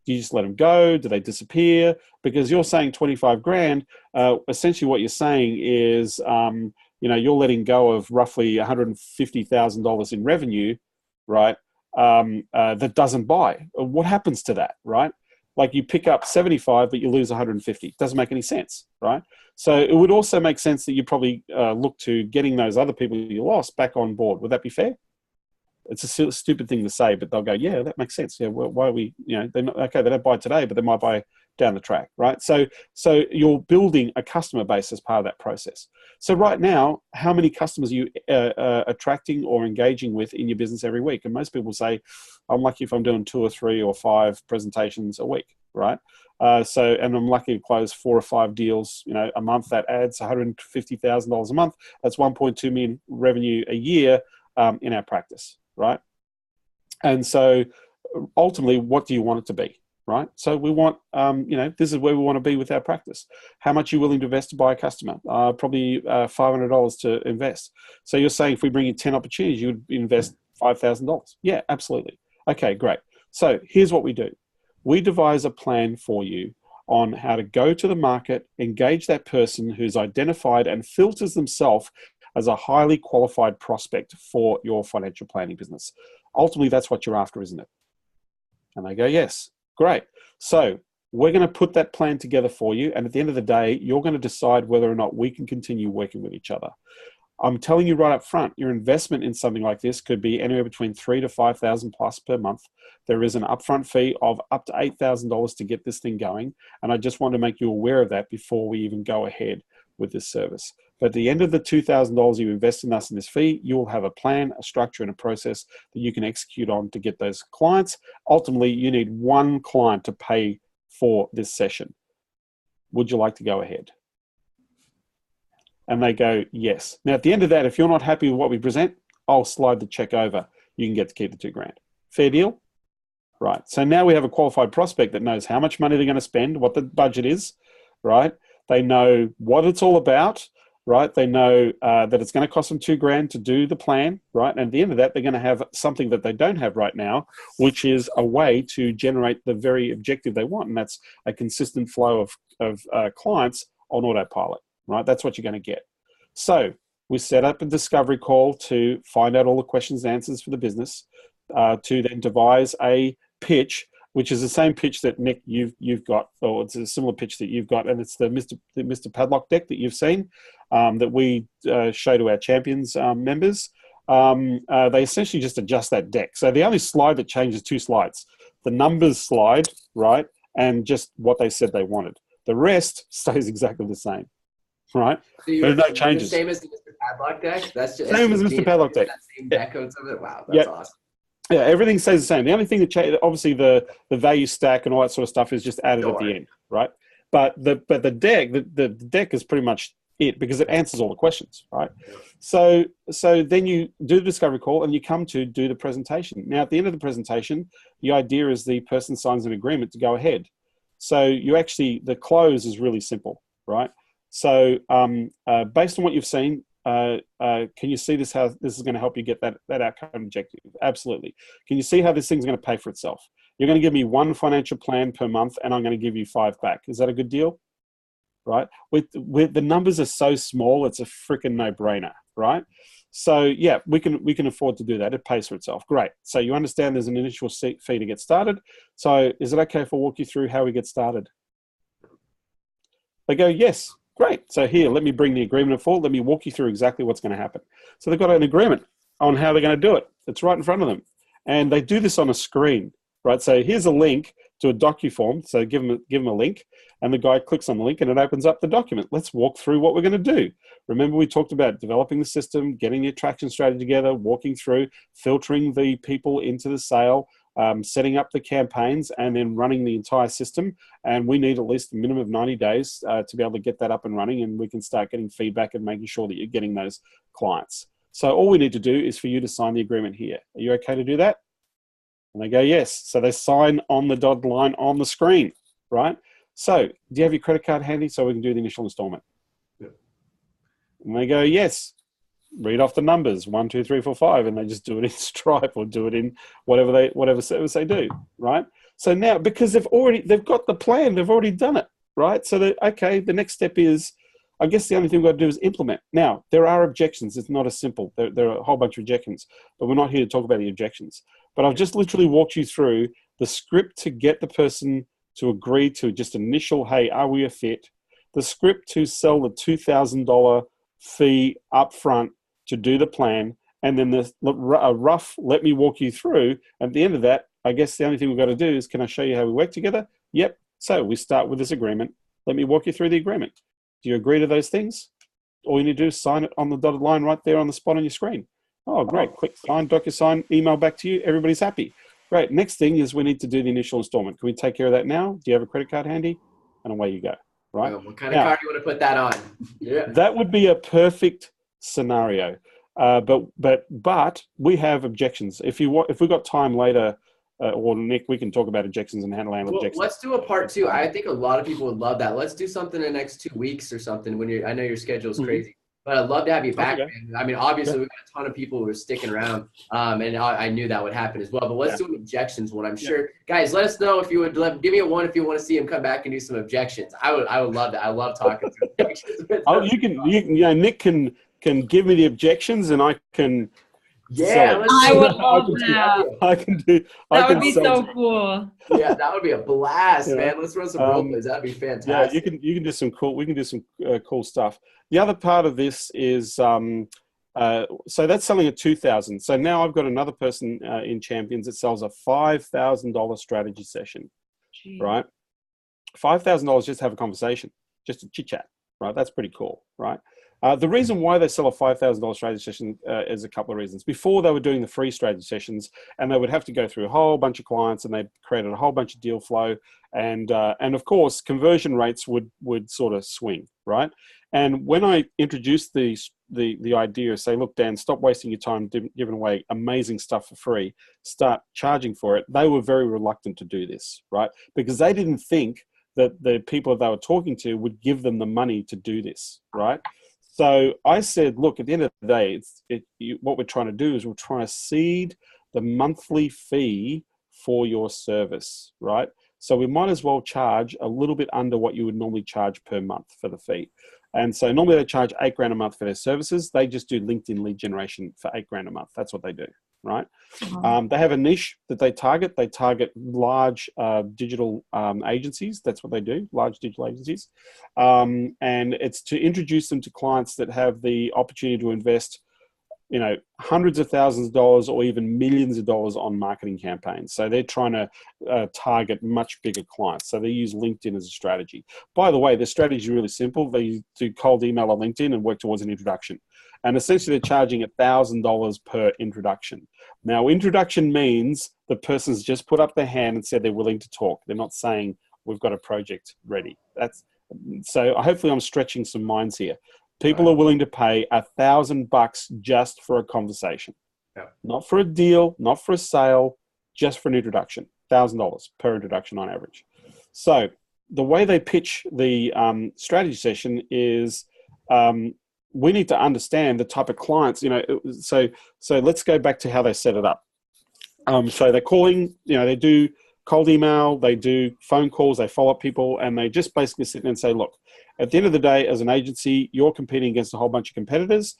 Do you just let them go? Do they disappear? Because you're saying 25 grand. Essentially what you're saying is, you're letting go of roughly $150,000 in revenue, right? That doesn't buy. What happens to that, right? Like you pick up 75, but you lose 150. Doesn't make any sense, right? So it would also make sense that you probably look to getting those other people you lost back on board. Would that be fair? It's a stupid thing to say, but they'll go, yeah, that makes sense. Yeah, well, why are we, they're not, okay, they don't buy today, but they might buy down the track, right? So you're building a customer base as part of that process. So right now, how many customers are you attracting or engaging with in your business every week? And most people say, I'm lucky if I'm doing 2 or 3 or 5 presentations a week, right? And I'm lucky to close 4 or 5 deals, a month. That adds $150,000 a month. That's 1.2 million revenue a year in our practice, right? And so ultimately, what do you want it to be, right? So we want, this is where we want to be with our practice. How much are you willing to invest to buy a customer? Probably $500 to invest. So you're saying if we bring you 10 opportunities, you would invest $5,000. Yeah, absolutely. Okay, great. So here's what we do. We devise a plan for you on how to go to the market, engage that person who's identified and filters themselves as a highly qualified prospect for your financial planning business. Ultimately, that's what you're after, isn't it? And they go, yes, great. So we're going to put that plan together for you. And at the end of the day, you're going to decide whether or not we can continue working with each other. I'm telling you right up front, your investment in something like this could be anywhere between $3,000 to $5,000 plus per month. There is an upfront fee of up to $8,000 to get this thing going. And I just want to make you aware of that before we even go ahead with this service. But at the end of the $2,000 you invest in us in this fee, you will have a plan, a structure, and a process that you can execute on to get those clients. Ultimately, you need 1 client to pay for this session. Would you like to go ahead? And they go, yes. Now, at the end of that, if you're not happy with what we present, I'll slide the check over. You can get to keep the $2 grand. Fair deal? Right. So now we have a qualified prospect that knows how much money they're going to spend, what the budget is, right? They know what it's all about, right? They know that it's going to cost them $2 grand to do the plan, right? And at the end of that, they're going to have something that they don't have right now, which is a way to generate the very objective they want. And that's a consistent flow of clients on autopilot, right? That's what you're going to get. So we set up a discovery call to find out all the questions and answers for the business, to then devise a pitch, which is the same pitch that Nick you've got, or it's a similar pitch that you've got, and it's the Mr. Padlock deck that you've seen, that we show to our champions members. They essentially just adjust that deck. So the only slide that changes 2 slides, the numbers slide, right, and just what they said they wanted. The rest stays exactly the same, right? So there's no changes. The same as the Mr. Padlock deck? That's just same as Mr. Padlock deck. That same deck codes of it? Wow, that's awesome. Yeah, everything stays the same. The only thing that changes, obviously the value stack and all that sort of stuff is just added at the end, right? But the deck is pretty much it, because it answers all the questions, right? So then you do the discovery call and you come to do the presentation. Now, at the end of the presentation, the idea is the person signs an agreement to go ahead. So the close is really simple, right? So based on what you've seen, can you see this, how this is going to help you get that outcome objective? Absolutely. Can you see how this thing's going to pay for itself? You're going to give me 1 financial plan per month, and I'm going to give you 5 back. Is that a good deal? Right? With the numbers are so small, it's a freaking no-brainer, right? So yeah, we can afford to do that. It pays for itself. Great. So you understand there's an initial fee to get started. So is it okay if I walk you through how we get started? They go, yes. Great. So here, let me bring the agreement forward. Let me walk you through exactly what's going to happen. So they've got an agreement on how they're going to do it. It's right in front of them. And they do this on a screen, right? So here's a link to a docuform. So give them a link, and the guy clicks on the link and it opens up the document. Let's walk through what we're going to do. Remember, we talked about developing the system, getting the attraction strategy together, walking through, filtering the people into the sale, setting up the campaigns, and then running the entire system. And we need at least a minimum of 90 days to be able to get that up and running, and we can start getting feedback and making sure that you're getting those clients. So all we need to do is for you to sign the agreement here. Are you okay to do that? And they go, yes. So they sign on the dotted line on the screen, right? So do you have your credit card handy so we can do the initial installment? Yeah. And they go, yes. read off the numbers, 1, 2, 3, 4, 5, and they just do it in Stripe or do it in whatever service they do, right? So now, because they've got the plan, they've already done it, right? So the next step is, I guess the only thing we've got to do is implement. Now, there are objections. It's not as simple. There are a whole bunch of objections, but we're not here to talk about the objections. But I've just literally walked you through the script to get the person to agree to just initial, hey, are we a fit? The script to sell the $2,000 fee up front to do the plan, and then a rough, let me walk you through. At the end of that, I guess the only thing we've got to do is, can I show you how we work together? Yep. So we start with this agreement. Let me walk you through the agreement. Do you agree to those things? All you need to do is sign it on the dotted line right there on the spot on your screen. Oh, great. Quick sign, DocuSign, email back to you. Everybody's happy. Great. Next thing is we need to do the initial installment. Can we take care of that now? Do you have a credit card handy? And away you go. Right. What kind of card do you want to put that on? Yeah. That would be a perfect scenario. But we have objections. If we've got time later, or Nick, we can talk about objections and handle objections. Let's do a part 2. I think a lot of people would love that. Let's do something in the next 2 weeks or something. I know your schedule is crazy, but I'd love to have you back, man. I mean, obviously we've got a ton of people who are sticking around, and I knew that would happen as well. But let's do an objections one. I'm sure, guys. Let us know if you would give me a 1 if you want to see him come back and do some objections. I would love that. I love talking to objections. Nick can give me the objections, and I can. Yeah, I would love that. I can do. That would be so cool. Yeah, that would be a blast, man. Let's run some role plays. That'd be fantastic. Yeah, you can do some cool. We can do some cool stuff. The other part of this is so that's selling a $2,000. So now I've got another person in Champions that sells a $5,000 strategy session. Jeez. Right? $5,000 just to have a conversation, just to chit chat. Right? That's pretty cool. Right? The reason why they sell a $5,000 strategy session is a couple of reasons. Before, they were doing the free strategy sessions, and they would have to go through a whole bunch of clients, and they created a whole bunch of deal flow, and of course, conversion rates would sort of swing, right? And when I introduced the idea of say, look, Dan, stop wasting your time giving away amazing stuff for free, start charging for it, they were very reluctant to do this, right? Because they didn't think that the people that they were talking to would give them the money to do this, right? So I said, look, at the end of the day, what we're trying to do is we're trying to seed the monthly fee for your service, right? So we might as well charge a little bit under what you would normally charge per month for the fee. And so normally they charge $8,000 a month for their services. They just do LinkedIn lead generation for $8,000 a month. That's what they do, right? They have a niche that they target. They target large digital agencies. That's what they do, large digital agencies. And it's to introduce them to clients that have the opportunity to invest, hundreds of thousands of dollars or even millions of dollars on marketing campaigns. So they're trying to target much bigger clients. So they use LinkedIn as a strategy. By the way, the strategy is really simple. They do cold email on LinkedIn and work towards an introduction. And essentially they're charging $1,000 per introduction. Now, introduction means the person's just put up their hand and said they're willing to talk. They're not saying we've got a project ready. So hopefully I'm stretching some minds here. People are willing to pay $1,000 just for a conversation, not for a deal, not for a sale, just for an introduction. $1,000 per introduction on average. So the way they pitch the strategy session is we need to understand the type of clients. So let's go back to how they set it up. So they're calling. They do cold email, they do phone calls, they follow up people, and they just basically sit there and say, look, at the end of the day, as an agency, you're competing against a whole bunch of competitors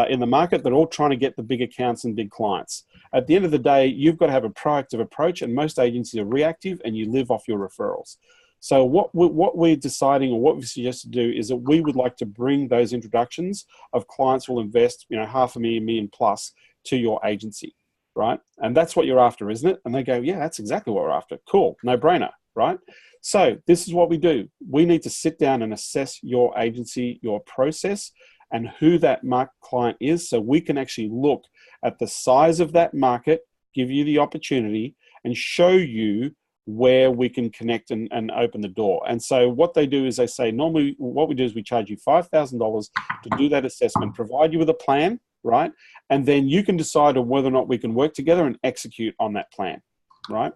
in the market that are all trying to get the big accounts and big clients. At the end of the day, you've got to have a proactive approach, and most agencies are reactive, and you live off your referrals. So what we're deciding, or what we suggest to do, is that we would like to bring those introductions of clients who will invest, $500,000, $1 million plus to your agency. Right? And that's what you're after, isn't it? And they go, yeah, that's exactly what we're after. Cool. No brainer. Right? So this is what we do. We need to sit down and assess your agency, your process, and who that market client is, so we can actually look at the size of that market, give you the opportunity, and show you where we can connect and open the door. And so what they do is they say, normally what we do is we charge you $5,000 to do that assessment, provide you with a plan, right? And then you can decide on whether or not we can work together and execute on that plan, right?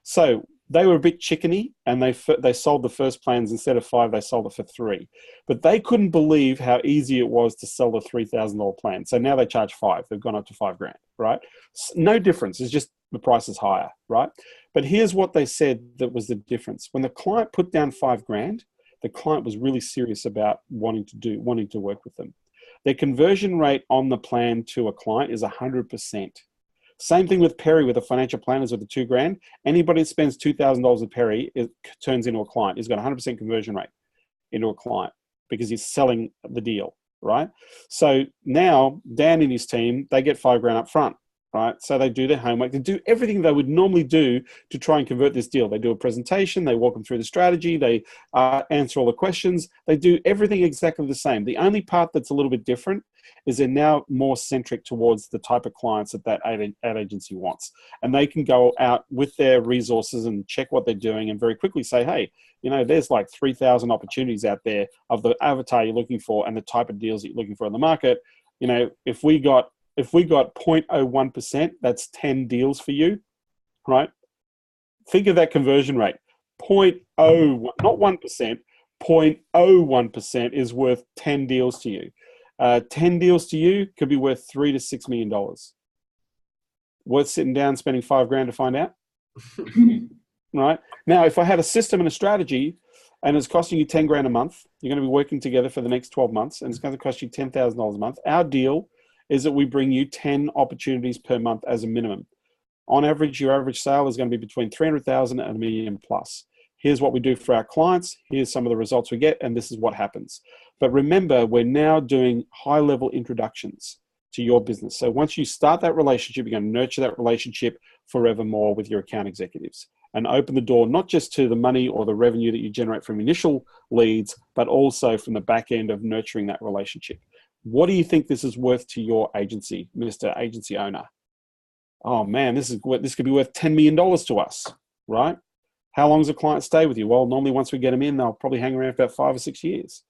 So they were a bit chickeny, and they sold the first plans instead of 5, they sold it for 3. But they couldn't believe how easy it was to sell the $3,000 plan. So now they charge 5. They've gone up to $5,000, right? No difference. It's just the price is higher, right? But here's what they said that was the difference. When the client put down $5,000, the client was really serious about wanting to work with them. Their conversion rate on the plan to a client is 100%. Same thing with Perry, with the financial planners with the $2,000. Anybody that spends $2,000 with Perry, it turns into a client. He's got a 100% conversion rate into a client because he's selling the deal, right? So now Dan and his team, they get $5,000 up front, right? So they do their homework. They do everything they would normally do to try and convert this deal. They do a presentation. They walk them through the strategy. They answer all the questions. They do everything exactly the same. The only part that's a little bit different is they're now more centric towards the type of clients that ad agency wants. And they can go out with their resources and check what they're doing and very quickly say, hey, you know, there's like 3,000 opportunities out there of the avatar you're looking for and the type of deals that you're looking for in the market. You know, if we got 0.01%, that's 10 deals for you, right? Think of that conversion rate. 0.01, not 1%, 0.01% is worth 10 deals to you. 10 deals to you could be worth $3 to $6 million. Worth sitting down, spending $5,000 to find out? Right? Now, if I had a system and a strategy and it's costing you $10,000 a month, you're going to be working together for the next 12 months and it's going to cost you $10,000 a month. Our deal is that we bring you 10 opportunities per month as a minimum. On average, your average sale is going to be between 300,000 and $1 million plus. Here's what we do for our clients. Here's some of the results we get, and this is what happens. But remember, we're now doing high-level introductions to your business. So once you start that relationship, you're going to nurture that relationship forevermore with your account executives and open the door not just to the money or the revenue that you generate from initial leads, but also from the back end of nurturing that relationship. What do you think this is worth to your agency, Mr. Agency Owner? Oh man, this could be worth $10 million to us, right? How long does a client stay with you? Well, normally once we get them in, they'll probably hang around for about 5 or 6 years.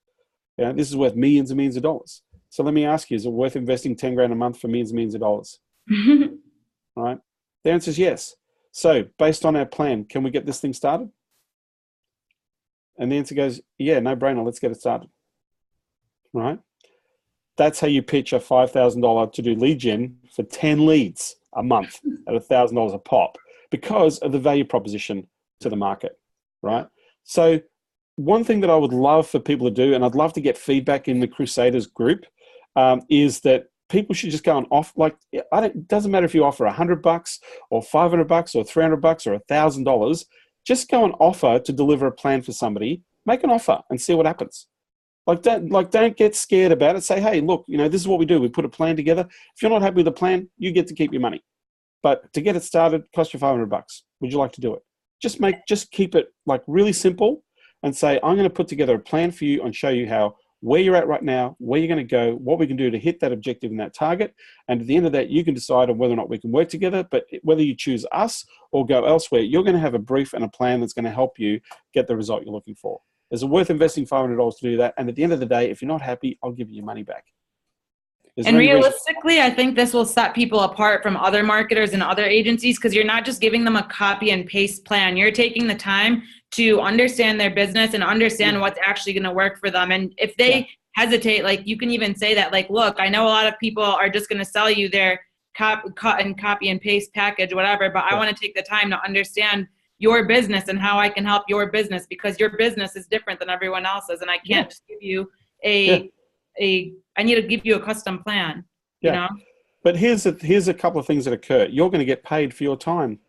Yeah, this is worth millions and millions of dollars. So let me ask you, is it worth investing $10,000 a month for millions and millions of dollars? Right? The answer is yes. So based on our plan, can we get this thing started? And the answer goes, yeah, no brainer. Let's get it started. Right? That's how you pitch a $5,000 to do lead gen for 10 leads a month at $1,000 a pop because of the value proposition to the market, right? So one thing that I would love for people to do, and I'd love to get feedback in the Crusaders group, is that people should just go and offer, like, it doesn't matter if you offer $100 or $500 or $300 or $1,000, just go and offer to deliver a plan for somebody, make an offer and see what happens. Don't get scared about it. Say, hey, look, you know, this is what we do. We put a plan together. If you're not happy with the plan, you get to keep your money. But to get it started, cost you $500. Would you like to do it? Just keep it like really simple and say, I'm going to put together a plan for you and show you where you're at right now, where you're going to go, what we can do to hit that objective and that target. And at the end of that, you can decide on whether or not we can work together. But whether you choose us or go elsewhere, you're going to have a brief and a plan that's going to help you get the result you're looking for. Is it worth investing $500 to do that? And at the end of the day, if you're not happy, I'll give you your money back. And realistically, I think this will set people apart from other marketers and other agencies because you're not just giving them a copy and paste plan. You're taking the time to understand their business and understand what's actually going to work for them. And if they hesitate, like you can even say that, like, look, I know a lot of people are just going to sell you their copy and paste package, whatever, but I want to take the time to understand your business and how I can help your business because your business is different than everyone else's. And I can't just give you I need to give you a custom plan, you know? But here's a couple of things that occur. You're going to get paid for your time.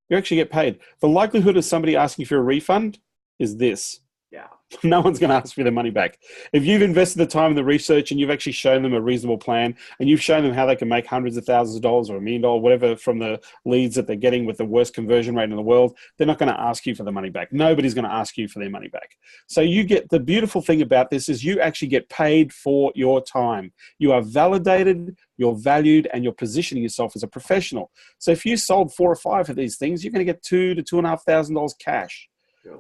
You actually get paid. The likelihood of somebody asking for a refund is this. Yeah. No one's going to ask for their money back. If you've invested the time in the research and you've actually shown them a reasonable plan and you've shown them how they can make hundreds of thousands of dollars or $1 million, whatever, from the leads that they're getting with the worst conversion rate in the world, they're not going to ask you for the money back. Nobody's going to ask you for their money back. So you get, the beautiful thing about this is you actually get paid for your time. You are validated, you're valued, and you're positioning yourself as a professional. So if you sold 4 or 5 of these things, you're going to get $2,000 to $2,500 cash.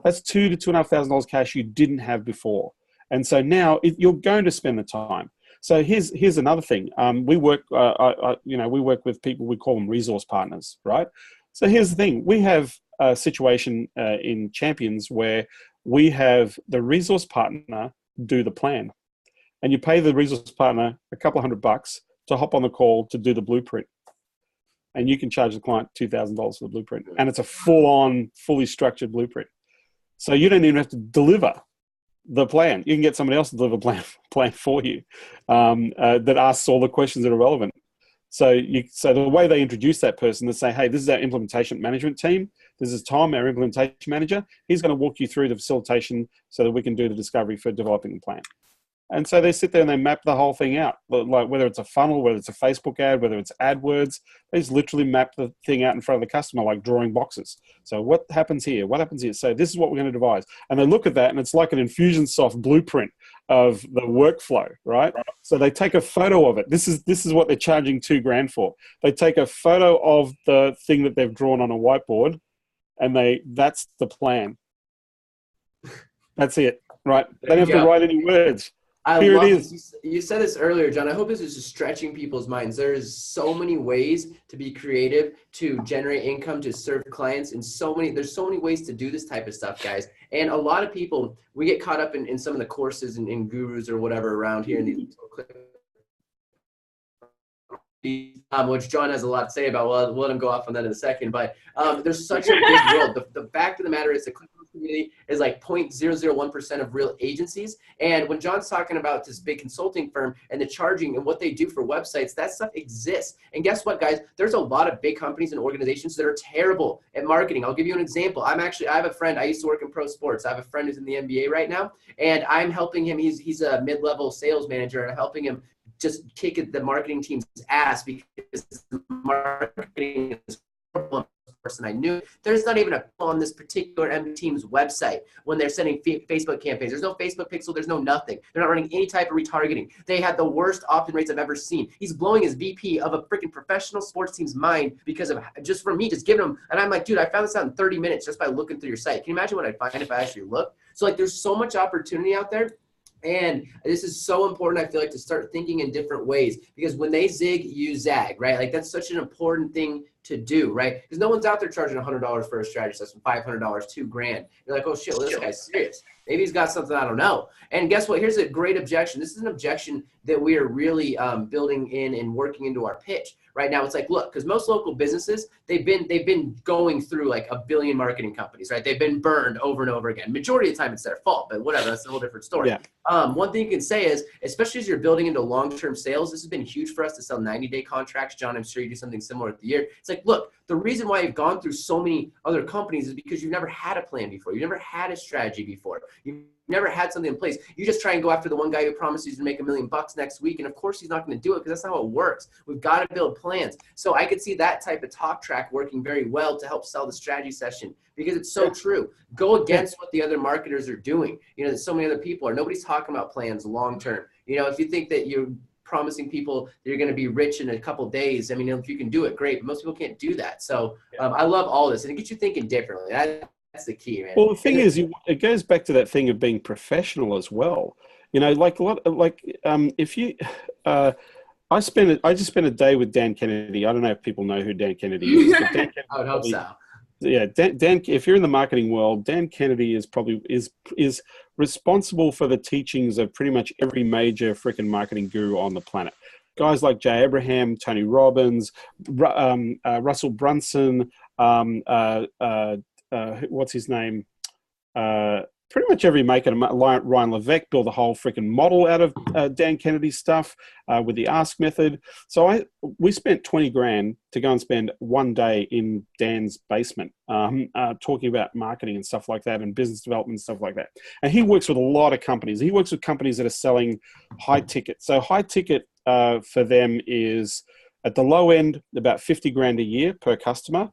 That's $2,000 to $2,500 cash you didn't have before. And so now you're going to spend the time. So here's another thing. We work with people, we call them resource partners, right? So here's the thing. We have a situation in Champions where we have the resource partner do the plan, and you pay the resource partner a couple of $100 to hop on the call to do the blueprint, and you can charge the client $2,000 for the blueprint, and it's a full-on, fully structured blueprint. So you don't even have to deliver the plan. You can get somebody else to deliver plan for you that asks all the questions that are relevant. So the way they introduce that person, they say, hey, this is our implementation management team. This is Tom, our implementation manager. He's going to walk you through the facilitation so that we can do the discovery for developing the plan. And so they sit there and they map the whole thing out, like whether it's a funnel, whether it's a Facebook ad, whether it's AdWords, they just literally map the thing out in front of the customer, like drawing boxes. So what happens here? What happens here? So this is what we're going to devise. And they look at that and it's like an Infusionsoft blueprint of the workflow, right? So they take a photo of it. This is what they're charging $2,000 for. They take a photo of the thing that they've drawn on a whiteboard and that's the plan. That's it, right? They don't have to write any words. Here it is. You said this earlier, John. I hope this is just stretching people's minds. There is so many ways to be creative, to generate income, to serve clients, and there's so many ways to do this type of stuff, guys. And a lot of people, we get caught up in some of the courses and gurus or whatever around here in these which John has a lot to say about. We'll let him go off on that in a second. But there's such a big world. The fact of the matter is the community is like 0.001% of real agencies. And when John's talking about this big consulting firm and the charging and what they do for websites, that stuff exists. And guess what, guys? There's a lot of big companies and organizations that are terrible at marketing. I'll give you an example. I have a friend. I used to work in pro sports. I have a friend who's in the NBA right now, and I'm helping him. He's a mid-level sales manager, and I'm helping him just kick at the marketing team's ass because marketing is horrible. Person I knew, there's not even a on this particular M team's website when they're sending Facebook campaigns. There's no Facebook pixel. There's no nothing. They're not running any type of retargeting. They had the worst opt-in rates I've ever seen. He's blowing his VP of a freaking professional sports team's mind because of just for me just giving him. And I'm like, dude, I found this out in 30 minutes just by looking through your site. Can you imagine what I'd find if I actually looked? So like, there's so much opportunity out there. And this is so important, I feel like, to start thinking in different ways, because when they zig, you zag, right? Like that's such an important thing to do, right? Because no one's out there charging $100 for a strategy session, $500, $2,000. You're like, oh shit, well, this guy's serious. Maybe he's got something I don't know. And guess what? Here's a great objection. This is an objection that we are really building in and working into our pitch right now. It's like, look, because most local businesses, they've been going through like a billion marketing companies, right? They've been burned over and over again. Majority of the time, it's their fault, but whatever. That's a whole different story. Yeah. One thing you can say is, especially as you're building into long-term sales, this has been huge for us to sell 90-day contracts. John, I'm sure you do something similar at the year. It's like, look, the reason why you've gone through so many other companies is because you've never had a plan before. You've never had a strategy before. You've never had something in place. You just try and go after the one guy who promises you to make $1 million next week. And of course he's not going to do it because that's not how it works. We've got to build plans. So I could see that type of talk track working very well to help sell the strategy session, because it's so true. Go against what the other marketers are doing. You know, that so many other people are. Nobody's talking about plans long term. You know, if you think that you're promising people that you're going to be rich in a couple of days, I mean, if you can do it, great. But most people can't do that. So I love all this, and it gets you thinking differently. That's the key, man. Well, the thing is, it goes back to that thing of being professional as well. You know, like if you, I just spent a day with Dan Kennedy. I don't know if people know who Dan Kennedy is. But Dan Kennedy, I would hope so. Yeah, Dan. If you're in the marketing world, Dan Kennedy is probably is responsible for the teachings of pretty much every major freaking marketing guru on the planet. Guys like Jay Abraham, Tony Robbins, Russell Brunson, what's his name? Pretty much every maker. Ryan Levesque built a whole freaking model out of Dan Kennedy's stuff with the Ask method. So we spent $20,000 to go and spend one day in Dan's basement talking about marketing and stuff like that, and business development and stuff like that. And he works with a lot of companies. He works with companies that are selling high ticket. So high ticket for them is at the low end about $50,000 a year per customer.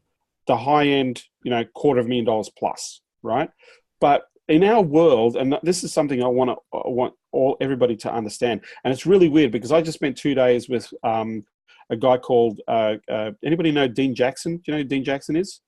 The high end, $250,000 plus, right? But in our world, and this is something I want everybody to understand, and it's really weird because I just spent 2 days with a guy called, anybody know Dean Jackson? Do you know who Dean Jackson is?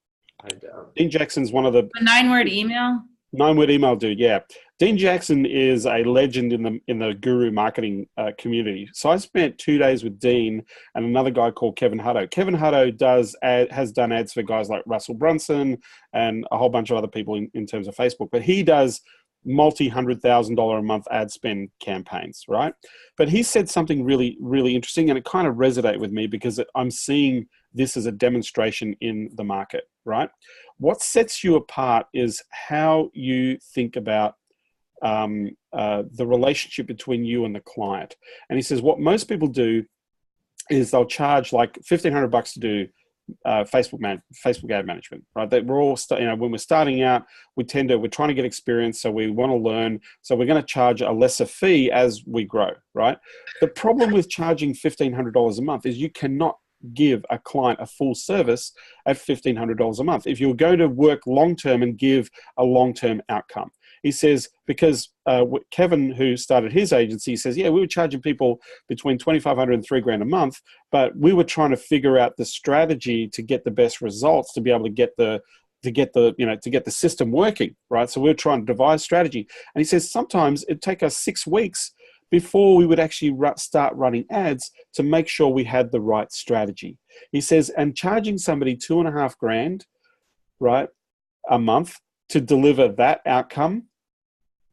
I don't. Dean Jackson's one of the 9-word email? 9-word email, dude. Yeah. Dean Jackson is a legend in the guru marketing community. So I spent 2 days with Dean and another guy called Kevin Hutto. Kevin Hutto has done ads for guys like Russell Brunson and a whole bunch of other people in terms of Facebook, but he does multi-$100,000 a month ad spend campaigns, right? But he said something really, really interesting, and it kind of resonated with me because I'm seeing this as a demonstration in the market, right? What sets you apart is how you think about the relationship between you and the client. And he says what most people do is they'll charge like $1,500 to do Facebook ad management, right? That we're all, when we're starting out, we're trying to get experience, so we want to learn, so we're going to charge a lesser fee as we grow, right? The problem with charging $1,500 a month is you cannot give a client a full service at $1,500 a month if you're going to work long-term and give a long-term outcome. He says, because Kevin, who started his agency, says, yeah, we were charging people between $2,500 and $3,000 a month, but we were trying to figure out the strategy to get the best results, to be able to get the system working, right? So we're trying to devise strategy. And he says sometimes it'd take us 6 weeks before we would actually start running ads to make sure we had the right strategy. He says, and charging somebody $2,500, right, a month to deliver that outcome,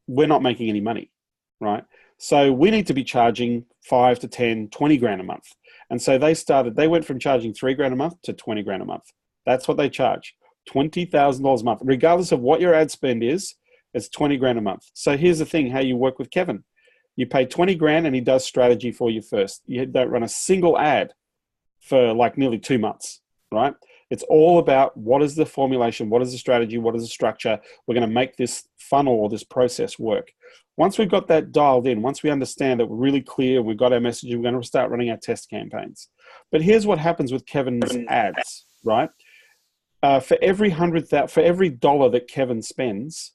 we're not making any money, right? So we need to be charging $5 to $10, $20,000 a month. And so they went from charging $3,000 a month to $20,000 a month. That's what they charge, $20,000 a month. Regardless of what your ad spend is, it's $20,000 a month. So here's the thing, how you work with Kevin. You pay $20,000 and he does strategy for you first. You don't run a single ad for like nearly 2 months, right? It's all about what is the formulation, what is the strategy, what is the structure. We're going to make this funnel or this process work. Once we've got that dialed in, once we understand that we're really clear, we've got our messaging, we're going to start running our test campaigns. But here's what happens with Kevin's ads, right? For every dollar that Kevin spends,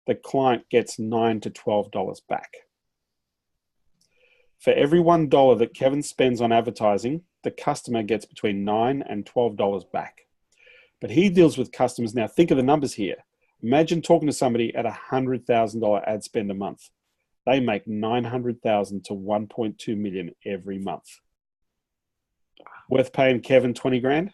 the client gets $9 to $12 back. For every $1 that Kevin spends on advertising, the customer gets between $9 and $12 back. But he deals with customers. Now think of the numbers here. Imagine talking to somebody at $100,000 ad spend a month. They make $900,000 to $1.2 million every month. Worth paying Kevin $20,000?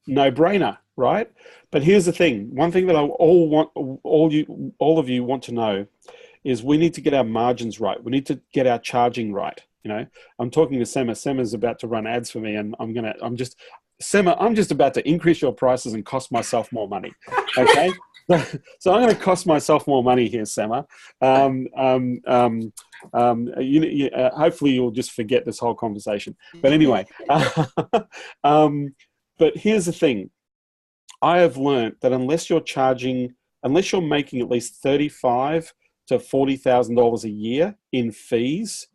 No brainer, right? But here's the thing. One thing that all of you want to know is we need to get our margins right. We need to get our charging right. You know, I'm talking to Sema. Sema's about to run ads for me, and I'm just about to increase your prices and cost myself more money. Okay, so I'm going to cost myself more money here, Sema. Hopefully you'll just forget this whole conversation. But anyway, but here's the thing. I have learned that unless you're making at least $35,000 to $40,000 a year in fees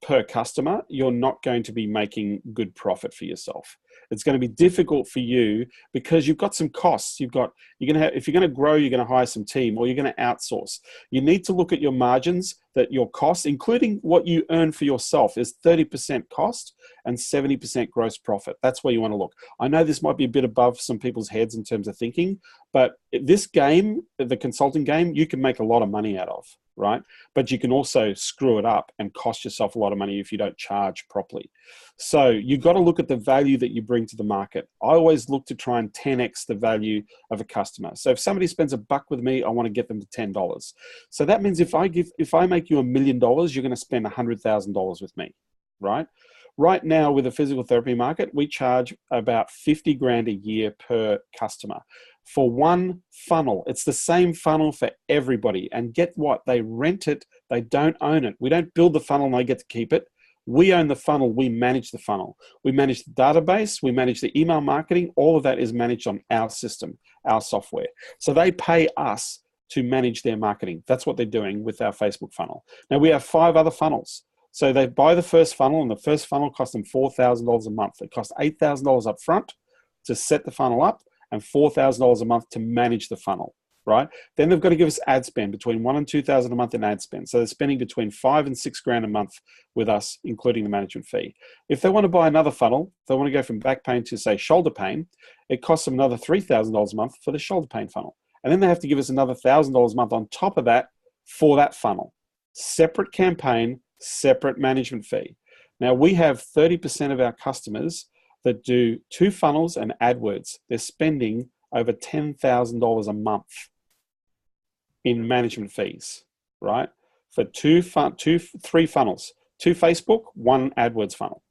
per customer, you're not going to be making good profit for yourself. It's going to be difficult for you because you've got some costs. If you're going to grow, you're going to hire some team or you're going to outsource. You need to look at your margins, that your costs, including what you earn for yourself, is 30% cost and 70% gross profit. That's where you want to look. I know this might be a bit above some people's heads in terms of thinking, but this game, the consulting game, you can make a lot of money out of, right? But you can also screw it up and cost yourself a lot of money if you don't charge properly. So you've got to look at the value that you bring to the market. I always look to try and 10x the value of a customer. So if somebody spends $1 with me, I want to get them to $10. So that means if I make you $1 million, you're going to spend $100,000 with me, right? Right now with the physical therapy market, we charge about $50,000 a year per customer for one funnel. It's the same funnel for everybody. And get what? They rent it. They don't own it. We don't build the funnel and they get to keep it. We own the funnel. We manage the funnel. We manage the database. We manage the email marketing. All of that is managed on our system, our software. So they pay us to manage their marketing. That's what they're doing with our Facebook funnel. Now we have 5 other funnels. So they buy the first funnel, and the first funnel costs them $4,000 a month. It costs $8,000 up front to set the funnel up and $4,000 a month to manage the funnel, right? Then they've got to give us ad spend between $1,000 and $2,000 a month in ad spend. So they're spending between $5,000 and $6,000 a month with us, including the management fee. If they want to buy another funnel, if they want to go from back pain to, say, shoulder pain, it costs them another $3,000 a month for the shoulder pain funnel. And then they have to give us another $1,000 a month on top of that for that funnel. Separate campaign, separate management fee. Now we have 30% of our customers that do 2 funnels and AdWords. They're spending over $10,000 a month in management fees, right? For 3 funnels, 2 Facebook, 1 AdWords funnel.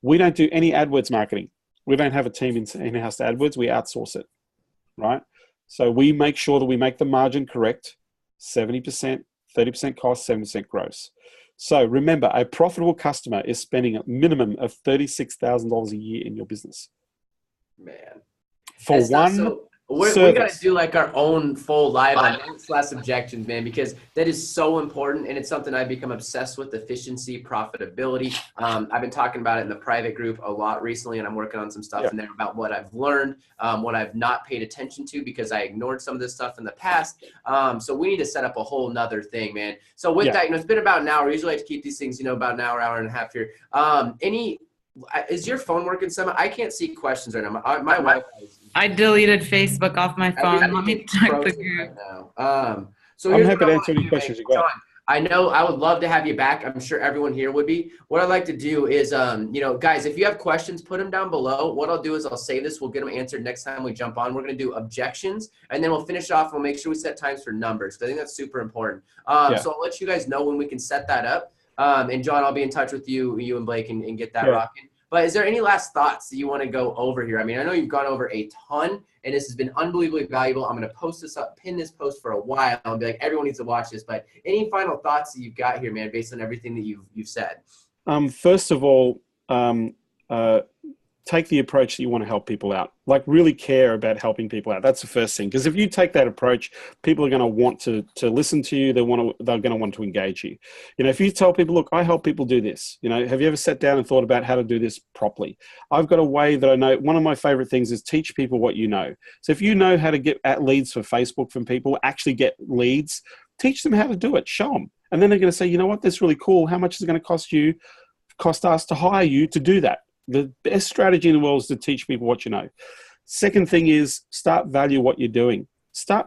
We don't do any AdWords marketing. We don't have a team in-house to AdWords. We outsource it, right? So we make sure that we make the margin correct, 70%, 30% cost, 7% gross. So remember, a profitable customer is spending a minimum of $36,000 a year in your business. Man. For one we got to do like our own full live on / objections, man, because that is so important. And it's something I've become obsessed with: efficiency, profitability. I've been talking about it in the private group a lot recently, and I'm working on some stuff in there about what I've learned, what I've not paid attention to because I ignored some of this stuff in the past. So we need to set up a whole nother thing, man. So with that, it's been about an hour. We usually like to keep these things, about an hour and a half here. Is your phone working somehow? I can't see questions right now. My wife. I deleted Facebook off my phone. Let me check the group. Right now. So I'm happy to answer any questions you got. John, I know I would love to have you back. I'm sure everyone here would be. What I'd like to do is, guys, if you have questions, put them down below. What I'll do is I'll save this. We'll get them answered next time we jump on. We're going to do objections, and then we'll finish off. We'll make sure we set times for numbers, because I think that's super important. So I'll let you guys know when we can set that up. And John, I'll be in touch with you and Blake and get that rocking. But is there any last thoughts that you want to go over here? I mean, I know you've gone over a ton, and this has been unbelievably valuable. I'm going to post this up, pin this post for a while, and be like, everyone needs to watch this. But any final thoughts that you've got here, man, based on everything that you've said? First of all, take the approach that you want to help people out. Like, really care about helping people out. That's the first thing. Because if you take that approach, people are going to want to listen to you. They're going to want to engage you. If you tell people, look, I help people do this. Have you ever sat down and thought about how to do this properly? I've got a way that I know. One of my favorite things is teach people what you know. So if you know how to get at leads for Facebook from people, actually get leads, teach them how to do it. Show them. And then they're going to say, you know what, that's really cool. How much is it going to cost us to hire you to do that? The best strategy in the world is to teach people what you know. Second thing is start value what you're doing.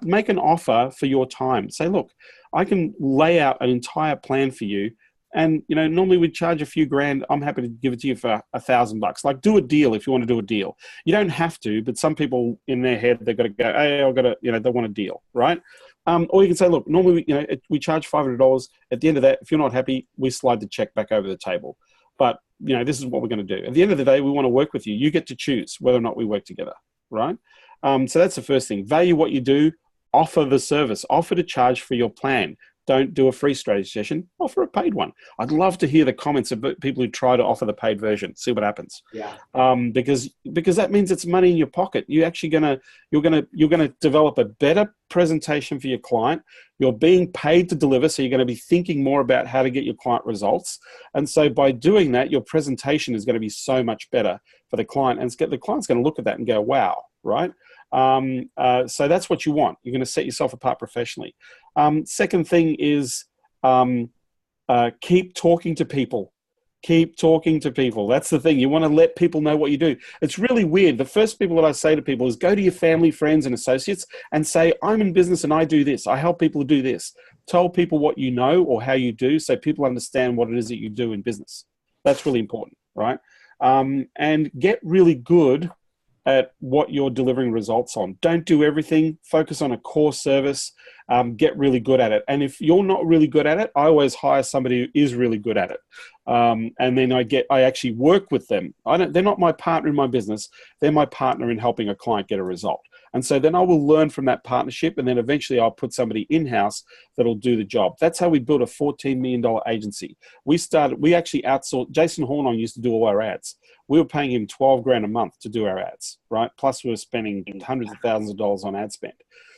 Make an offer for your time. Say, look, I can lay out an entire plan for you. And, normally we'd charge a few grand. I'm happy to give it to you for $1,000. Like, do a deal if you want to do a deal. You don't have to, but some people in their head, they've got to go, hey, I've got to, they want a deal, right? Or you can say, look, normally, we charge $500. At the end of that, if you're not happy, we slide the check back over the table. But, this is what we're going to do. At the end of the day, we want to work with you. You get to choose whether or not we work together, right? So that's the first thing. Value what you do. Offer the service. Offer to charge for your plan. Don't do a free strategy session. Offer a paid one. I'd love to hear the comments of people who try to offer the paid version. See what happens. Yeah. Because that means it's money in your pocket. You're gonna develop a better presentation for your client. You're being paid to deliver, so you're going to be thinking more about how to get your client results. And so by doing that, your presentation is going to be so much better for the client, and the client's going to look at that and go, "Wow!" Right? So that's what you want. You're going to set yourself apart professionally. Second thing is keep talking to people. Keep talking to people. That's the thing. You want to let people know what you do. It's really weird. The first people that I say to people is go to your family, friends, and associates and say, I'm in business and I do this. I help people do this. Tell people what you know or how you do so people understand what it is that you do in business. That's really important, right? And get really good at what you're delivering results on. Don't do everything. Focus on a core service. Get really good at it. And if you're not really good at it, I always hire somebody who is really good at it. And then I actually work with them. They're not my partner in my business. They're my partner in helping a client get a result. And so then I will learn from that partnership, and then eventually I'll put somebody in-house that'll do the job. That's how we built a $14 million agency. We actually outsourced. Jason Hornong used to do all our ads. We were paying him $12 grand a month to do our ads, right? Plus we were spending hundreds of thousands of dollars on ad spend.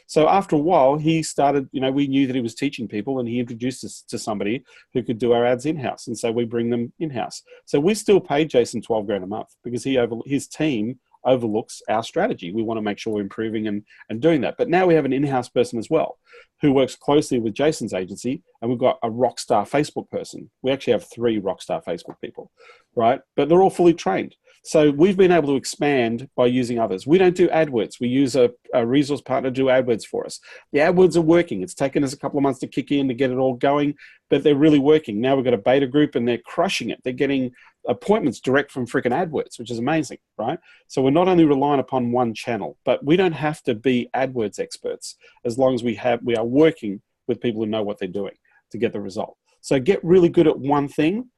So after a while, he started, we knew that he was teaching people, and he introduced us to somebody who could do our ads in-house. And so we bring them in-house. So we still pay Jason $12 grand a month because his team overlooks our strategy. We want to make sure we're improving and doing that. But now we have an in-house person as well who works closely with Jason's agency, and we've got a rockstar Facebook person. We actually have 3 rockstar Facebook people, right? But they're all fully trained. So we've been able to expand by using others. We don't do AdWords. We use a resource partner to do AdWords for us. The AdWords are working. It's taken us a couple of months to kick in to get it all going, but they're really working. Now we've got a beta group and they're crushing it. They're getting appointments direct from freaking AdWords, which is amazing, right? So we're not only relying upon one channel, but we don't have to be AdWords experts as long as we are working with people who know what they're doing to get the result. So get really good at one thing,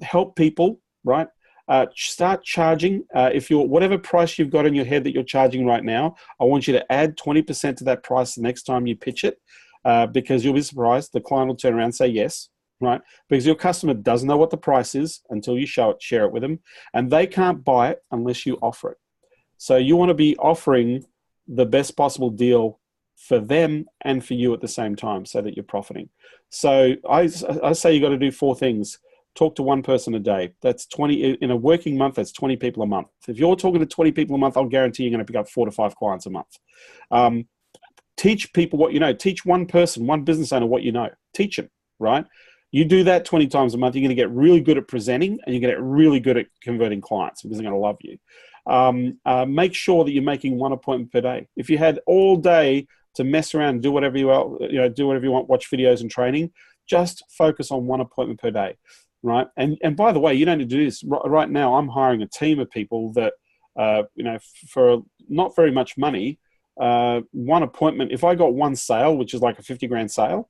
help people, right? Start charging. If you're whatever price you've got in your head that you're charging right now, I want you to add 20% to that price the next time you pitch it, because you'll be surprised. The client will turn around and say yes, right? Because your customer doesn't know what the price is until you share it with them, and they can't buy it unless you offer it. So you want to be offering the best possible deal for them and for you at the same time so that you're profiting. So I say you got to do 4 things. Talk to one person a day. That's 20 in a working month. That's 20 people a month. If you're talking to 20 people a month, I'll guarantee you're going to pick up 4 to 5 clients a month. Teach people what you know. Teach one person, one business owner what you know. Teach them, right? You do that 20 times a month, you're going to get really good at presenting and you're going to get really good at converting clients because they're going to love you. Make sure that you're making 1 appointment per day. If you had all day to mess around and do whatever you want, watch videos and training, just focus on 1 appointment per day. Right. And by the way, you don't need to do this right now. I'm hiring a team of people that, for not very much money, 1 appointment. If I got 1 sale, which is like a 50 grand sale,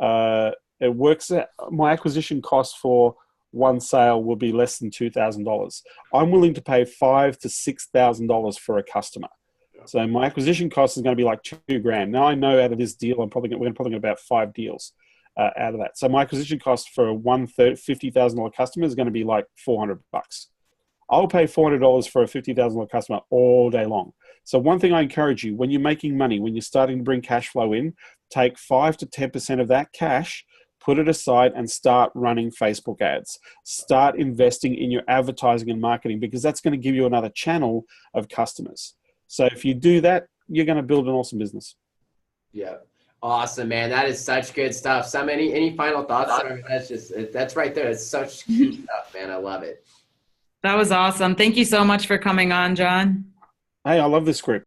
it works out. My acquisition cost for 1 sale will be less than $2,000. I'm willing to pay $5,000 to $6,000 for a customer. So my acquisition cost is going to be like $2 grand. Now I know out of this deal, we're probably going to get about 5 deals. Out of that. So my acquisition cost for a $50,000 customer is going to be like $400. I'll pay $400 for a $50,000 customer all day long. So one thing I encourage you, when you're making money, when you're starting to bring cash flow in, take 5 to 10% of that cash, put it aside and start running Facebook ads. Start investing in your advertising and marketing because that's going to give you another channel of customers. So if you do that, you're going to build an awesome business. Yeah. Awesome, man. That is such good stuff. Any final thoughts? That's right there. It's such key stuff, man. I love it. That was awesome. Thank you so much for coming on, John. Hey, I love this group.